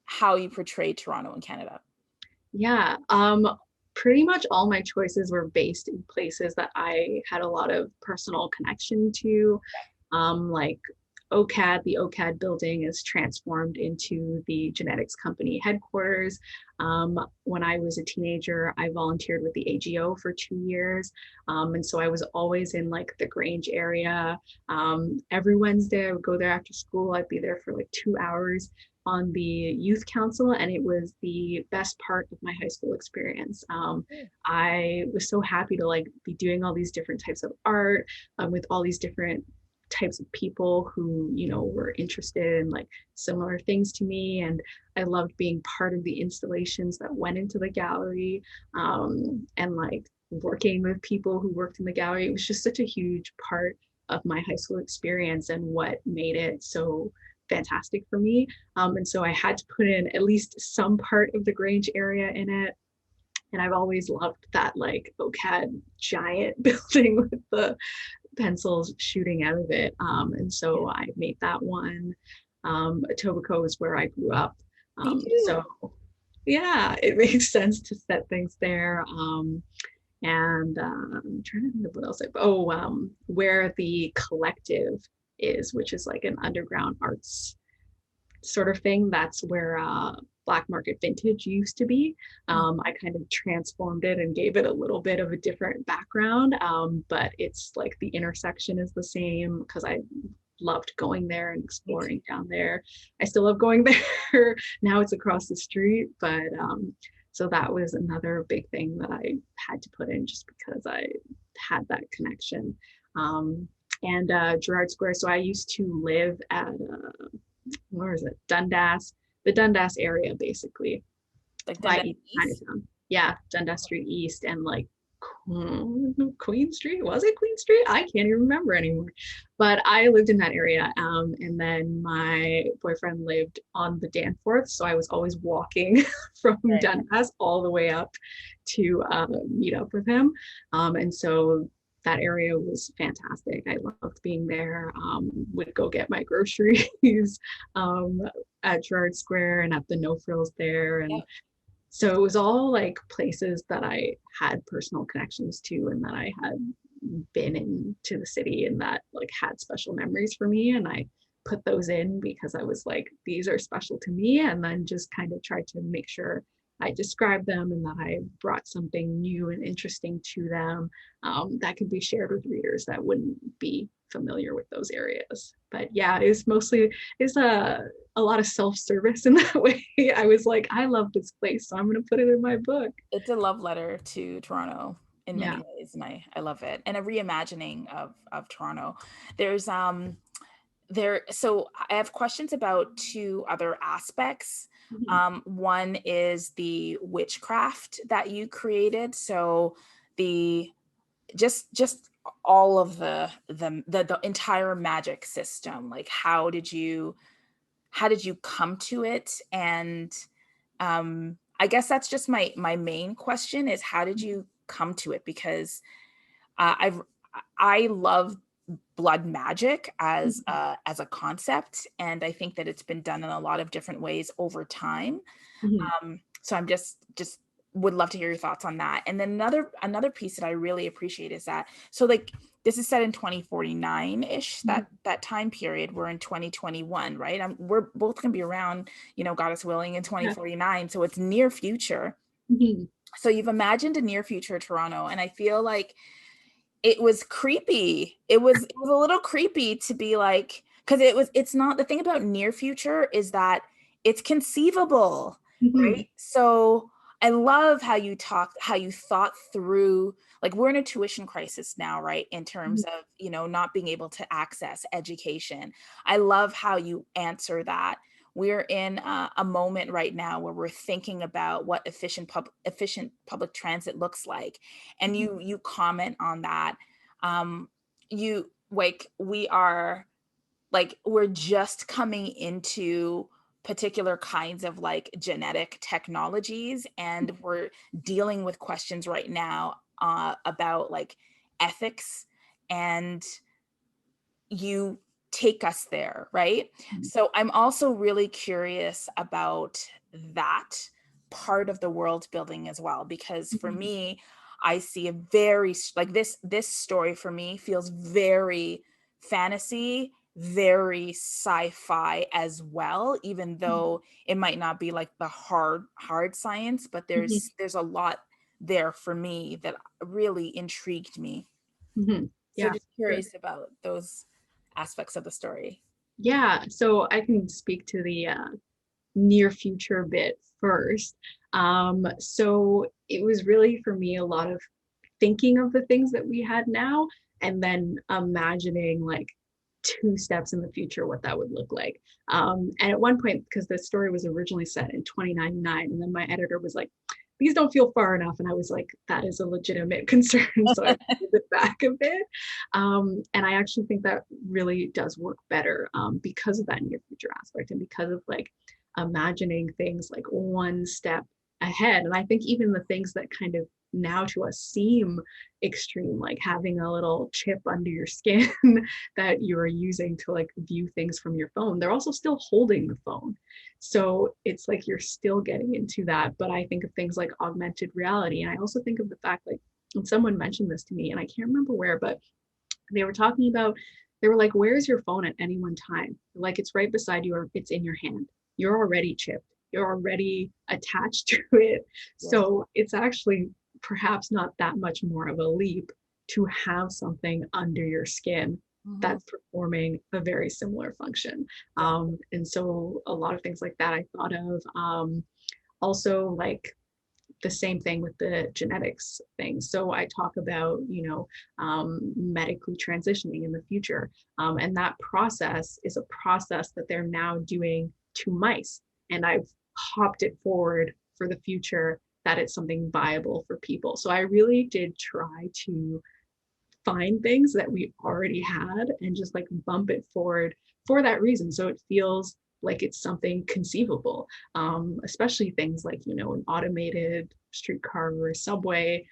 how you portray Toronto in Canada. Yeah, pretty much all my choices were based in places that I had a lot of personal connection to, like OCAD. The OCAD building is transformed into the genetics company headquarters. When I was a teenager, I volunteered with the AGO for 2 years. And so I was always in like the Grange area. Every Wednesday I would go there after school. I'd be there for like 2 hours on the youth council, and it was the best part of my high school experience. I was so happy to like be doing all these different types of art with all these different types of people who, you know, were interested in like similar things to me. And I loved being part of the installations that went into the gallery, and like working with people who worked in the gallery. It was just such a huge part of my high school experience and what made it so fantastic for me. And so I had to put in at least some part of the Grange area in it. And I've always loved that like OCAD giant building with the pencils shooting out of it. And so I made that one. Etobicoke is where I grew up. So yeah, it makes sense to set things there. And I'm trying to think of what else. Where the collective is, which is like an underground arts sort of thing. That's where Black Market Vintage used to be. I kind of transformed it and gave it a little bit of a different background, but it's like the intersection is the same because I loved going there and exploring down there. I still love going there. Now it's across the street, but So that was another big thing that I had to put in just because I had that connection. And Gerrard Square. So I used to live at, where is it? Dundas, the Dundas area, basically, Like by Dundas East East? Chinatown. Yeah, Dundas Street East and like Queen Street. Was it Queen Street? I can't even remember anymore. But I lived in that area. And then my boyfriend lived on the Danforth. So I was always walking from Right. Dundas all the way up to meet up with him. And so that area was fantastic. I loved being there. Would go get my groceries um, at Gerrard Square and at the No Frills there. And Yep. so it was all like places that I had personal connections to and that I had been into the city and that like had special memories for me. And I put those in because I was like, these are special to me. And then just kind of tried to make sure I described them and that I brought something new and interesting to them that could be shared with readers that wouldn't be familiar with those areas. But yeah, it's mostly it's a lot of self-service in that way. I was like, I love this place, so I'm going to put it in my book. It's a love letter to Toronto in many Yeah. ways, and I love it. And a reimagining of Toronto. There's so I have questions about two other aspects. Mhm. One is the witchcraft that you created. So the just all of the entire magic system. Like how did you come to it? And I guess that's just my main question is how did you come to it? Because I love blood magic as a concept, and I think that it's been done in a lot of different ways over time. Mhm. So I'm just would love to hear your thoughts on that. And then another piece that I really appreciate is that so like this is set in 2049-ish, Mhm. that time period. We're in 2021, right? We're both gonna be around, God is willing, in Yeah. 2049. So it's near future. Mhm. So you've imagined a near future Toronto, and I feel like it was creepy. It was a little creepy to be like, because it's not, the thing about near future is that it's conceivable, Mhm. right? So I love how you thought through, like we're in a tuition crisis now, right? In terms Mhm. of, not being able to access education. I love how you answer that. We're in a moment right now where we're thinking about what efficient public transit looks like, and Mhm. you comment on that. You like we're just coming into particular kinds of like genetic technologies, and we're dealing with questions right now about like ethics, and you take us there, right? Mhm. So I'm also really curious about that part of the world building as well, because for Mhm. me, I see a very like this story for me feels very fantasy, very sci-fi as well, even though it might not be like the hard science, but Mhm. there's a lot there for me that really intrigued me. Mhm. So Yeah. just Sure. curious about those aspects of the story. Yeah. So I can speak to the near future bit first. So it was really for me a lot of thinking of the things that we had now and then imagining like 2 steps in the future what that would look like. And at one point, because the story was originally set in 2099, and then my editor was like, these don't feel far enough. And I was like, that is a legitimate concern. So I pulled it back a bit. And I actually think that really does work better because of that near future aspect and because of like imagining things like 1 step ahead. And I think even the things that kind of now to us seem extreme, like having a little chip under your skin that you're using to like view things from your phone, they're also still holding the phone. So it's like you're still getting into that. But I think of things like augmented reality. And I also think of the fact like, and someone mentioned this to me, and I can't remember where, but they were talking about, they were like, where's your phone at any one time? Like it's right beside you or it's in your hand. You're already chipped. You're already attached to it. Yeah. So it's actually perhaps not that much more of a leap to have something under your skin Mm-hmm. that's performing a very similar function. Yeah. And so a lot of things like that I thought of. Also like the same thing with the genetics thing. So I talk about, medically transitioning in the future. And that process is a process that they're now doing to mice. And I've hopped it forward for the future that it's something viable for people. So I really did try to find things that we already had and just like bump it forward for that reason. So it feels like it's something conceivable, especially things like, an automated streetcar or a subway,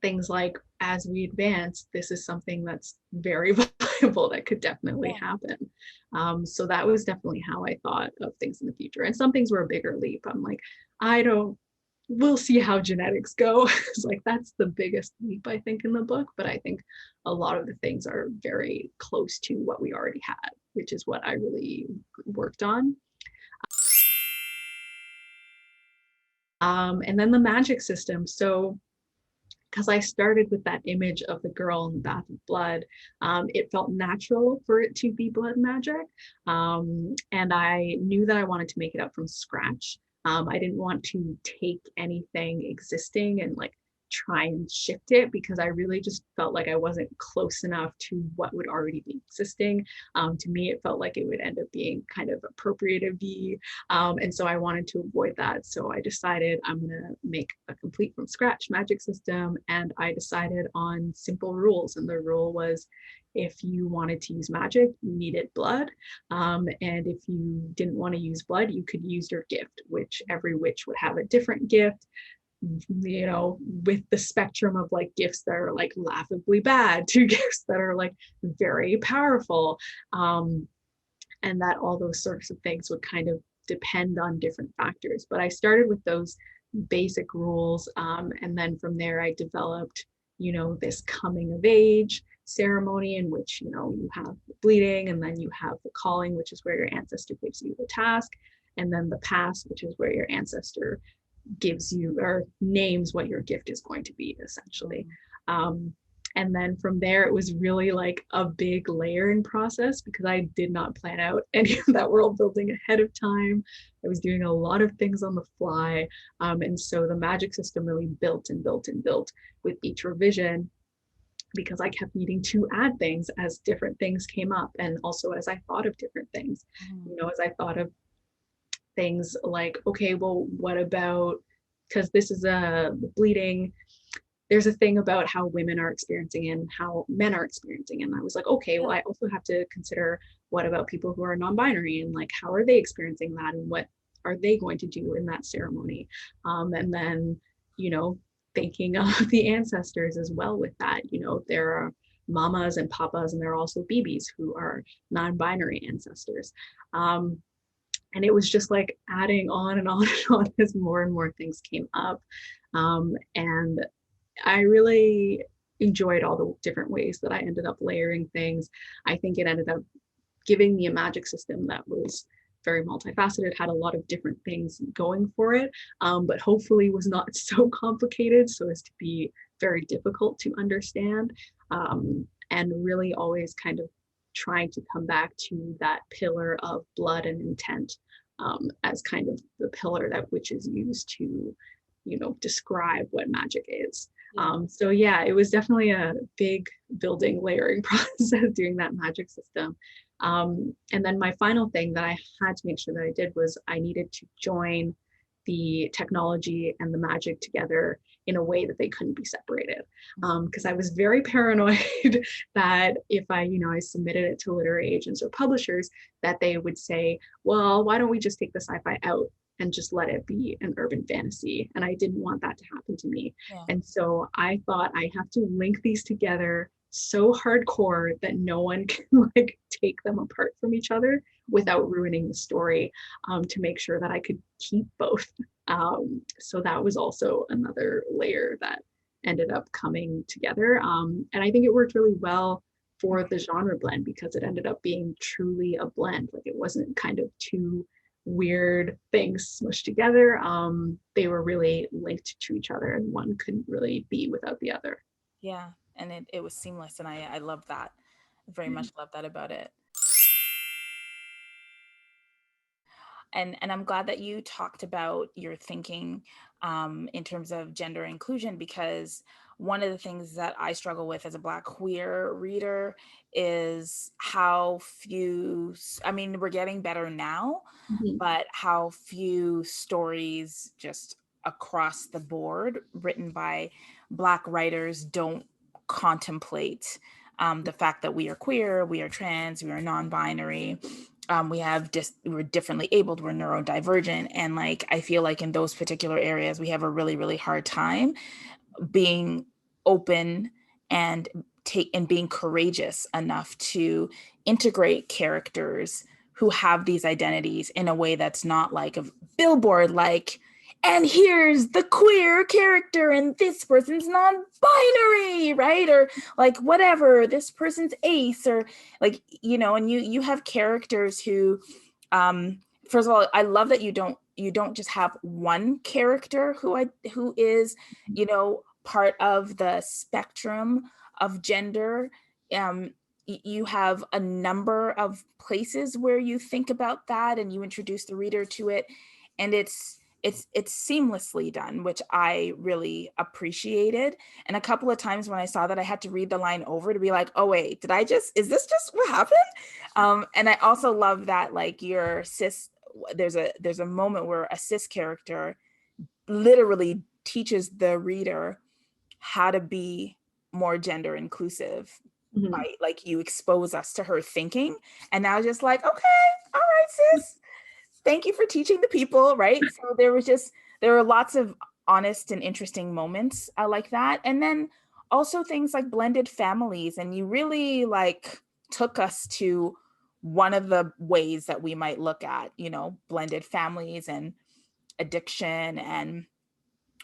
things like as we advance, this is something that's very viable that could definitely happen. So that was definitely how I thought of things in the future. And some things were a bigger leap. I'm like, we'll see how genetics go. It's like, that's the biggest leap, I think, in the book. But I think a lot of the things are very close to what we already had, which is what I really worked on. And then the magic system. So because I started with that image of the girl in the bath of blood, it felt natural for it to be blood magic. And I knew that I wanted to make it up from scratch. I didn't want to take anything existing and like try and shift it, because I really just felt like I wasn't close enough to what would already be existing. To me, it felt like it would end up being kind of appropriative-y. And so I wanted to avoid that. So I decided I'm going to make a complete from scratch magic system. And I decided on simple rules. And the rule was, if you wanted to use magic, you needed blood. And if you didn't want to use blood, you could use your gift, which every witch would have a different gift, with the spectrum of like gifts that are like laughably bad to gifts that are like very powerful. And that all those sorts of things would kind of depend on different factors. But I started with those basic rules. And then from there, I developed, this coming of age ceremony in which, you have the bleeding, and then you have the calling, which is where your ancestor gives you the task, and then the pass, which is where your ancestor gives you or names what your gift is going to be, essentially. And then from there, it was really like a big layering process, because I did not plan out any of that world building ahead of time. I was doing a lot of things on the fly. And so the magic system really built and built and built with each revision, because I kept needing to add things as different things came up. And also as I thought of different things, as I thought of things like, okay, well, what about, because this is a bleeding, there's a thing about how women are experiencing and how men are experiencing. And I was like, okay, well, I also have to consider, what about people who are non-binary, and like, how are they experiencing that, and what are they going to do in that ceremony? And then, thinking of the ancestors as well with that. There are mamas and papas, and there are also BBs who are non-binary ancestors. And it was just like adding on and on and on as more and more things came up. And I really enjoyed all the different ways that I ended up layering things. I think it ended up giving me a magic system that was very multifaceted, had a lot of different things going for it, but hopefully was not so complicated so as to be very difficult to understand, and really always kind of trying to come back to that pillar of blood and intent, as kind of the pillar that witches use to, describe what magic is. So yeah, it was definitely a big building layering process doing that magic system. And then my final thing that I had to make sure that I did was I needed to join the technology and the magic together in a way that they couldn't be separated. Because I was very paranoid that if I submitted it to literary agents or publishers, that they would say, well, why don't we just take the sci-fi out and just let it be an urban fantasy? And I didn't want that to happen to me. And so I thought I have to link these together so hardcore that no one can like take them apart from each other without ruining the story, to make sure that I could keep both. So that was also another layer that ended up coming together. And I think it worked really well for the genre blend, because it ended up being truly a blend. Like, it wasn't kind of two weird things smushed together. They were really linked to each other, and one couldn't really be without the other. Yeah, and it was seamless, and I love that. Very much love that about it. And I'm glad that you talked about your thinking in terms of gender inclusion, because one of the things that I struggle with as a Black queer reader is how few, I mean, we're getting better now, Mhm. but how few stories just across the board written by Black writers don't contemplate the fact that we are queer, we are trans, we are non-binary, we're differently abled, we're neurodivergent, and like I feel like in those particular areas we have a really, really hard time being open and being courageous enough to integrate characters who have these identities in a way that's not like a billboard, like, and here's the queer character and this person's non-binary, right? Or like whatever, this person's ace, or like, you know, and you have characters who first of all, I love that you don't just have one character who is, you know, part of the spectrum of gender. You have a number of places where you think about that and you introduce the reader to it, and it's seamlessly done, which I really appreciated. And a couple of times when I saw that, I had to read the line over to be like, oh wait, is this just what happened? And I also love that like your cis, there's a moment where a cis character literally teaches the reader how to be more gender inclusive Mhm. by like you expose us to her thinking. And I was just like, okay, all right, sis, thank you for teaching the people, right? So there were lots of honest and interesting moments like that. And then also things like blended families, and you really like took us to one of the ways that we might look at, you know, blended families and addiction and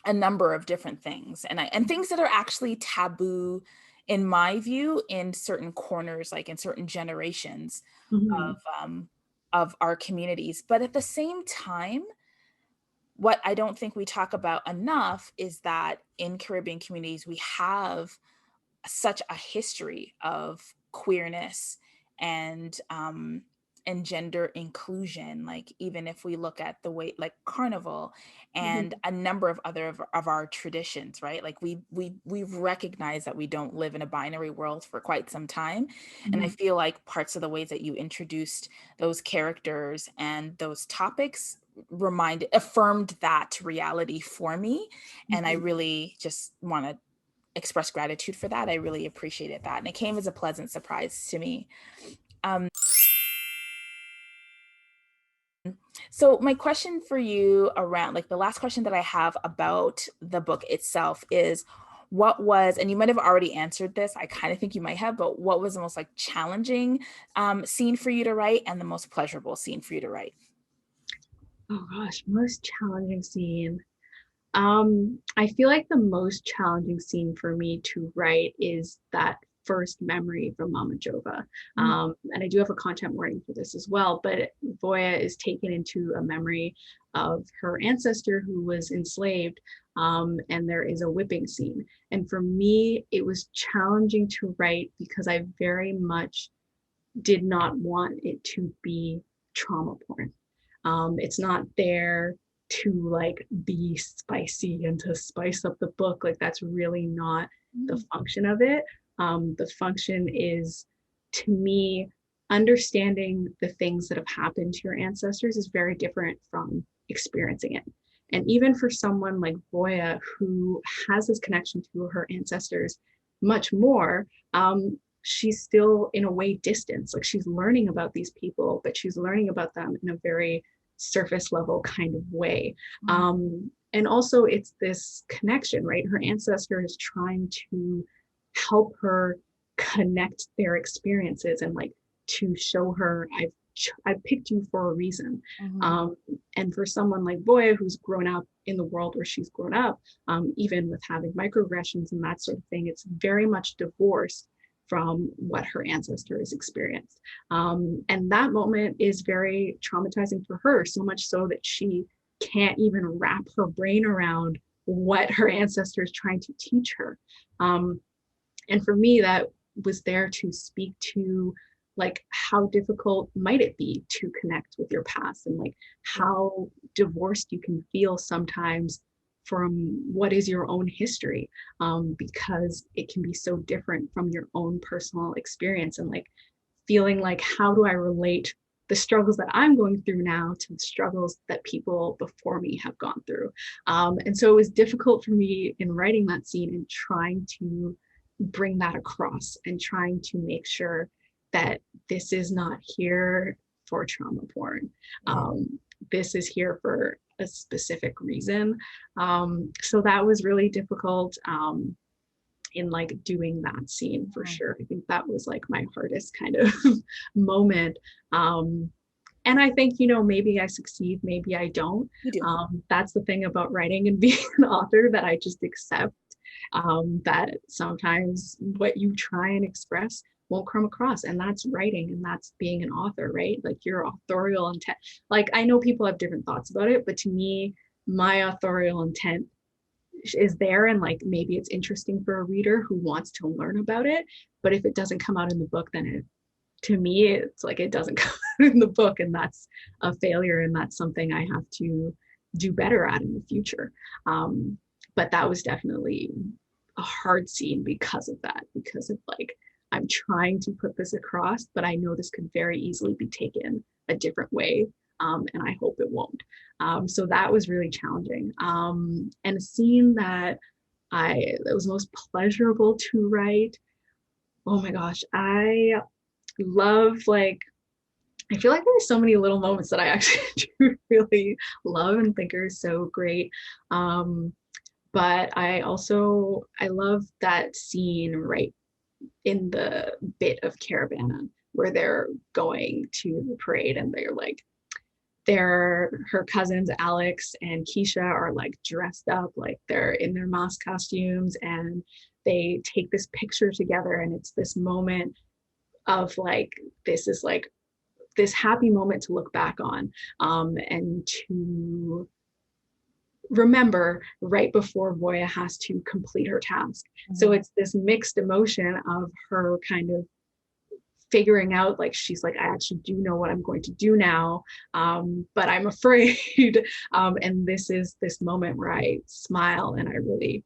a number of different things, and things that are actually taboo in my view in certain corners, like in certain generations Mhm. of our communities. But at the same time, what I don't think we talk about enough is that in Caribbean communities we have such a history of queerness and gender inclusion. Like even if we look at the way like carnival and Mhm. a number of other of our traditions, right? Like we've recognized that we don't live in a binary world for quite some time, and I Mhm. feel like parts of the ways that you introduced those characters and those topics affirmed that reality for me. And I Mhm. really just want to express gratitude for that. I really appreciated that. And it came as a pleasant surprise to me. So my question for you around like the last question that I have about the book itself is what was, and you might have already answered this, I kind of think you might have, but what was the most like challenging scene for you to write and the most pleasurable scene for you to write? Oh gosh, most challenging scene. I feel like the most challenging scene for me to write is that first memory from Mama Jova. And I do have a content warning for this as well, but Voya is taken into a memory of her ancestor who was enslaved, and there is a whipping scene. And for me, it was challenging to write because I very much did not want it to be trauma porn. It's not there to like be spicy and to spice up the book. Like that's really not the function of it. The function is, to me, understanding the things that have happened to your ancestors is very different from experiencing it. And even for someone like Voya, who has this connection to her ancestors much more, she's still in a way distance. Like she's learning about these people, but she's learning about them in a very surface level kind of way. And also it's this connection, right? Her ancestor is trying to help her connect their experiences and like to show her I've picked you for a reason. Mhm. Um, and for someone like Boya, who's grown up in the world where she's grown up, even with having microaggressions and that sort of thing, it's very much divorced from what her ancestors experienced. And that moment is very traumatizing for her, so much so that she can't even wrap her brain around what her ancestor is trying to teach her. And for me, that was there to speak to like how difficult might it be to connect with your past, and like how divorced you can feel sometimes from what is your own history, because it can be so different from your own personal experience, and like feeling like, how do I relate the struggles that I'm going through now to the struggles that people before me have gone through. And so it was difficult for me in writing that scene and trying to bring that across and trying to make sure that this is not here for trauma porn. This is here for a specific reason. So that was really difficult. In like doing that scene for sure. I think that was like my hardest kind of moment. And I think, you know, maybe I succeed, maybe I don't. That's the thing about writing and being an author, that I just accept that sometimes what you try and express won't come across, and that's writing, and that's being an author, right? Like your authorial intent. Like I know people have different thoughts about it, but to me, my authorial intent is there, and like maybe it's interesting for a reader who wants to learn about it, but if it doesn't come out in the book, then it, to me, it's like it doesn't come out in the book, and that's a failure, and that's something I have to do better at in the future. But that was definitely a hard scene because of that, because of like, I'm trying to put this across, but I know this could very easily be taken a different way. And I hope it won't. So that was really challenging. And a scene that was most pleasurable to write. Oh my gosh, I love, like, I feel like there's so many little moments that I actually do really love and think are so great. But I love that scene right in the bit of Caravana where they're going to the parade, and they're like, her cousins Alex and Keisha are like dressed up, like they're in their mask costumes, and they take this picture together, and it's this moment of like, this is like this happy moment to look back on, and to remember right before Voya has to complete her task. So it's this mixed emotion of her kind of figuring out, like, she's like, I actually do know what I'm going to do now, but I'm afraid. And this is this moment where I smile and I really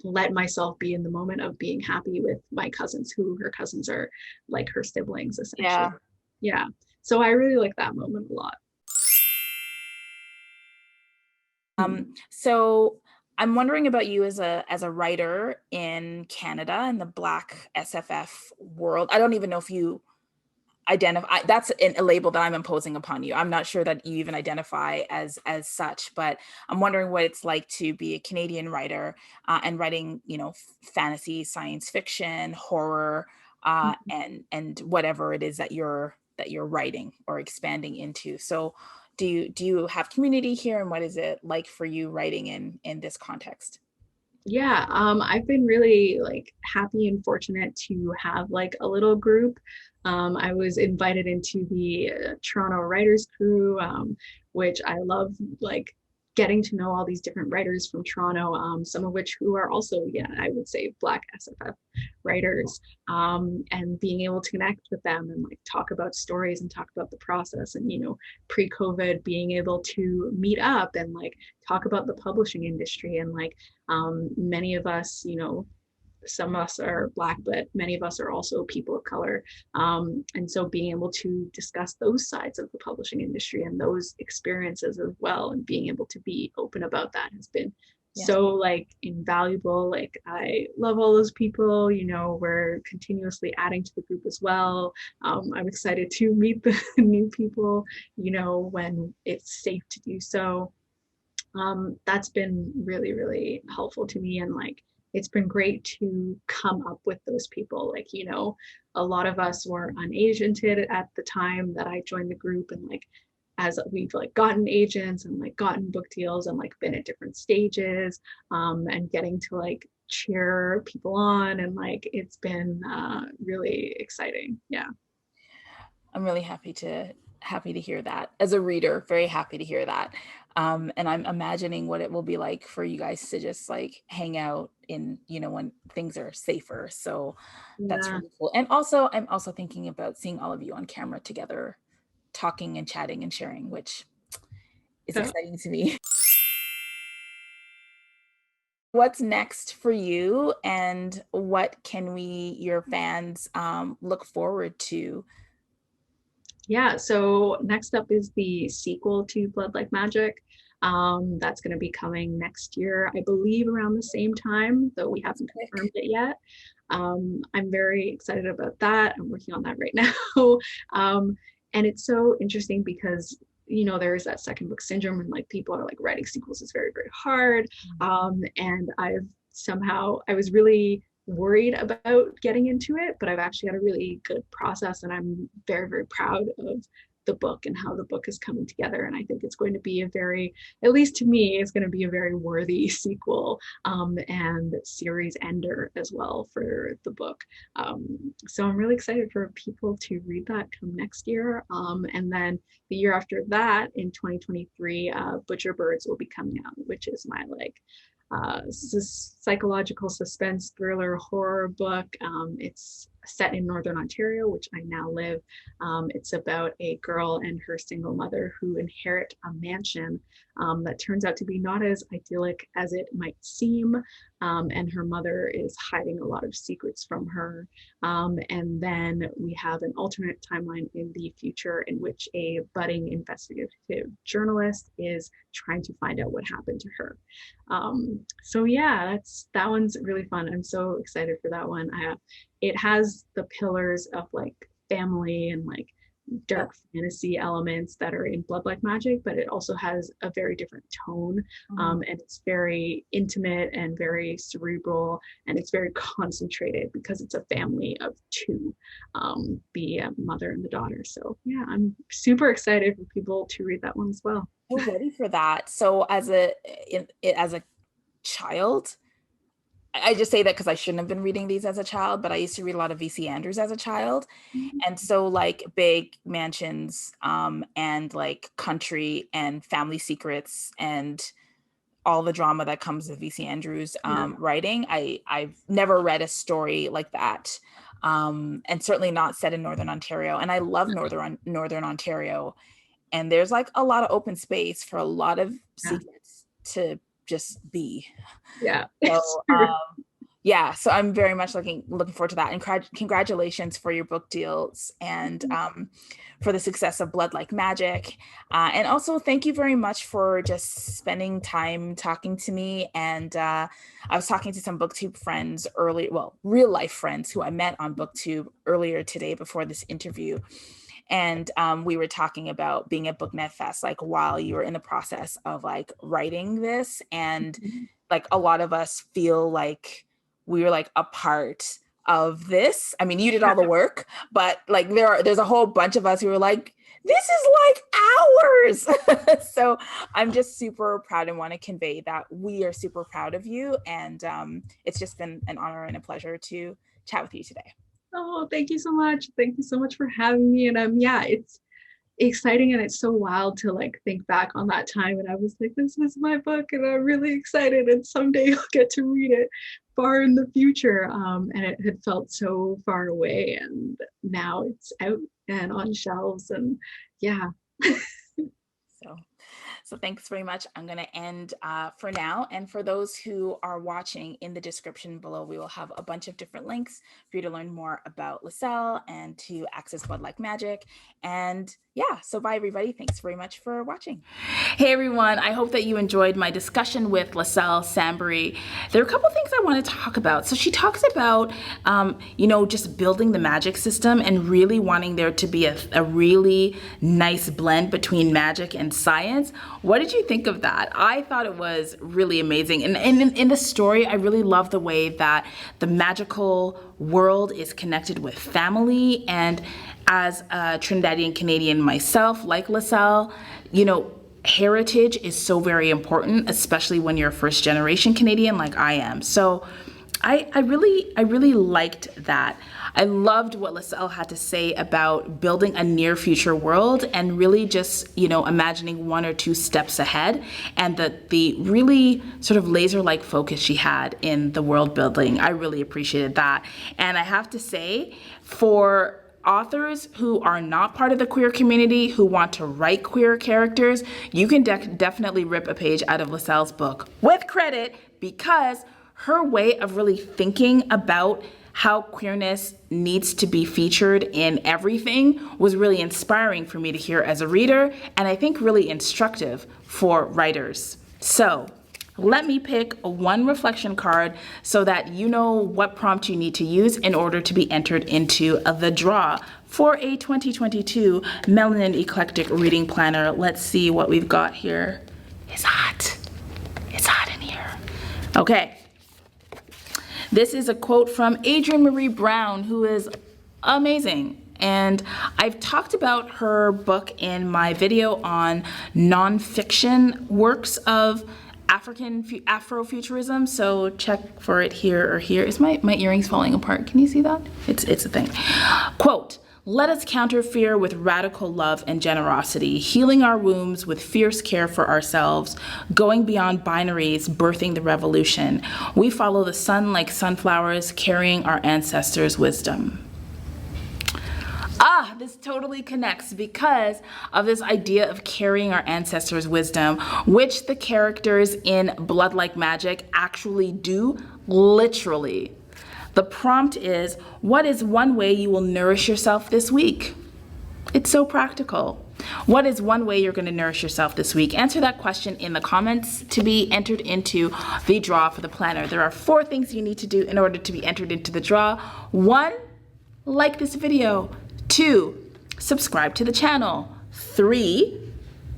let myself be in the moment of being happy with my cousins, who her cousins are like her siblings essentially. Yeah. So I really like that moment a lot. So I'm wondering about you as a writer in Canada, in the Black SFF world. I don't even know if you identify, that's a label that I'm imposing upon you. I'm not sure that you even identify as such, but I'm wondering what it's like to be a Canadian writer and writing, you know, fantasy, science fiction, horror, and whatever it is that you're writing or expanding into. So do you have community here, and what is it like for you writing in this context? Yeah, I've been really like happy and fortunate to have like a little group. I was invited into the Toronto Writers Crew, which I love, like getting to know all these different writers from Toronto, some of which who are also, yeah, I would say Black SFF writers, and being able to connect with them and like talk about stories and talk about the process. And, you know, pre-COVID, being able to meet up and like talk about the publishing industry, and like many of us, you know, some of us are Black, but many of us are also people of color. And so being able to discuss those sides of the publishing industry and those experiences as well, and being able to be open about that has been so like invaluable. Like I love all those people, you know, we're continuously adding to the group as well. I'm excited to meet the new people, you know, when it's safe to do so. That's been really, really helpful to me. And like, it's been great to come up with those people. Like, you know, a lot of us were unagented at the time that I joined the group. And like, as we've like gotten agents and like gotten book deals and like been at different stages, and getting to like cheer people on. And like, it's been really exciting. Yeah. I'm really happy to hear that. As a reader, very happy to hear that. And I'm imagining what it will be like for you guys to just like hang out in, when things are safer. So that's Yeah. really cool. And also, I'm also thinking about seeing all of you on camera together, talking and chatting and sharing, which is Yeah. exciting to me. What's next for you, and what can your fans, look forward to? Yeah, so next up is the sequel to Bloodlike Magic. That's going to be coming next year, I believe around the same time, though we haven't confirmed it yet. I'm very excited about that. I'm working on that right now. And it's so interesting because, there's that second book syndrome, and like people are like writing sequels is very, very hard. And I was really worried about getting into it, but I've actually had a really good process, and I'm very, very proud of the book and how the book is coming together. And I think it's going to be at least to me, it's going to be a very worthy sequel, and series ender as well for the book. So I'm really excited for people to read that come next year. And then the year after that, in 2023, Butcher Birds will be coming out, which is my psychological suspense thriller horror book. It's set in Northern Ontario, which I now live. It's about a girl and her single mother who inherit a mansion that turns out to be not as idyllic as it might seem. And her mother is hiding a lot of secrets from her. And then we have an alternate timeline in the future in which a budding investigative journalist is trying to find out what happened to her. So yeah, that one's really fun. I'm so excited for that one. It has the pillars of like family and like dark fantasy elements that are in Bloodlike Magic, but it also has a very different tone. And it's very intimate and very cerebral, and it's very concentrated because it's a family of two, the mother and the daughter. So yeah, I'm super excited for people to read that one as well. I'm ready for that. So as a child, I just say that because I shouldn't have been reading these as a child, but I used to read a lot of V.C. Andrews as a child. And so like big mansions, and like country and family secrets and all the drama that comes with V.C. Andrews writing. I've never read a story like that. And certainly not set in Northern Ontario. And I love Northern Ontario. And there's like a lot of open space for a lot of secrets to just be. Yeah. So, so I'm very much looking forward to that. And congratulations for your book deals and for the success of Bloodlike Magic. And also thank you very much for just spending time talking to me. And I was talking to some Booktube friends real life friends who I met on Booktube earlier today before this interview. And we were talking about being at BookNet Fest, like while you were in the process of like writing this. And like a lot of us feel like we were like a part of this. I mean, you did all the work, but like there's a whole bunch of us who were like, this is like ours. So I'm just super proud and want to convey that we are super proud of you. And it's just been an honor and a pleasure to chat with you today. Oh, thank you so much. Thank you so much for having me. And it's exciting, and it's so wild to like think back on that time. And I was like, this is my book, and I'm really excited. And someday I'll get to read it far in the future. And it had felt so far away, and now it's out and on shelves. And yeah. So thanks very much. I'm going to end for now. And for those who are watching, in the description below, we will have a bunch of different links for you to learn more about Liselle and to access Bloodlike Magic. And so bye everybody. Thanks very much for watching. Hey everyone. I hope that you enjoyed my discussion with Liselle Sambury. There are a couple things I want to talk about. So she talks about, just building the magic system and really wanting there to be a really nice blend between magic and science. What did you think of that? I thought it was really amazing. And in the story, I really love the way that the magical world is connected with family. And as a Trinidadian Canadian myself, like Liselle, heritage is so very important, especially when you're a first generation Canadian like I am. So I really liked that. I loved what Liselle had to say about building a near future world and really just, imagining one or two steps ahead, and the really sort of laser-like focus she had in the world building. I really appreciated that. And I have to say, for authors who are not part of the queer community, who want to write queer characters, you can definitely rip a page out of Liselle's book with credit, because her way of really thinking about how queerness needs to be featured in everything was really inspiring for me to hear as a reader, and I think really instructive for writers. So let me pick one reflection card so that you know what prompt you need to use in order to be entered into the draw for a 2022 Melanin Eclectic Reading Planner. Let's see what we've got here. It's hot. It's hot in here. Okay. This is a quote from Adrienne Marie Brown, who is amazing. And I've talked about her book in my video on nonfiction works of Afrofuturism, so check for it here or here. Is my earrings falling apart? Can you see that? It's a thing. Quote, "Let us counter fear with radical love and generosity, healing our wombs with fierce care for ourselves, going beyond binaries, birthing the revolution. We follow the sun like sunflowers, carrying our ancestors' wisdom." This totally connects because of this idea of carrying our ancestors' wisdom, which the characters in Bloodlike Magic actually do, literally. The prompt is, what is one way you will nourish yourself this week? It's so practical. What is one way you're going to nourish yourself this week? Answer that question in the comments to be entered into the draw for the planner. There are 4 things you need to do in order to be entered into the draw. 1, like this video. 2, subscribe to the channel. 3,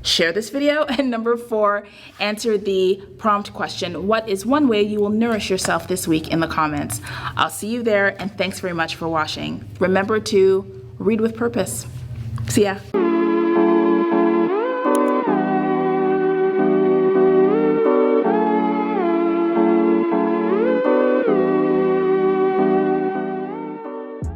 share this video. And number 4, answer the prompt question, what is one way you will nourish yourself this week, in the comments. I'll see you there, and thanks very much for watching. Remember to read with purpose. See ya.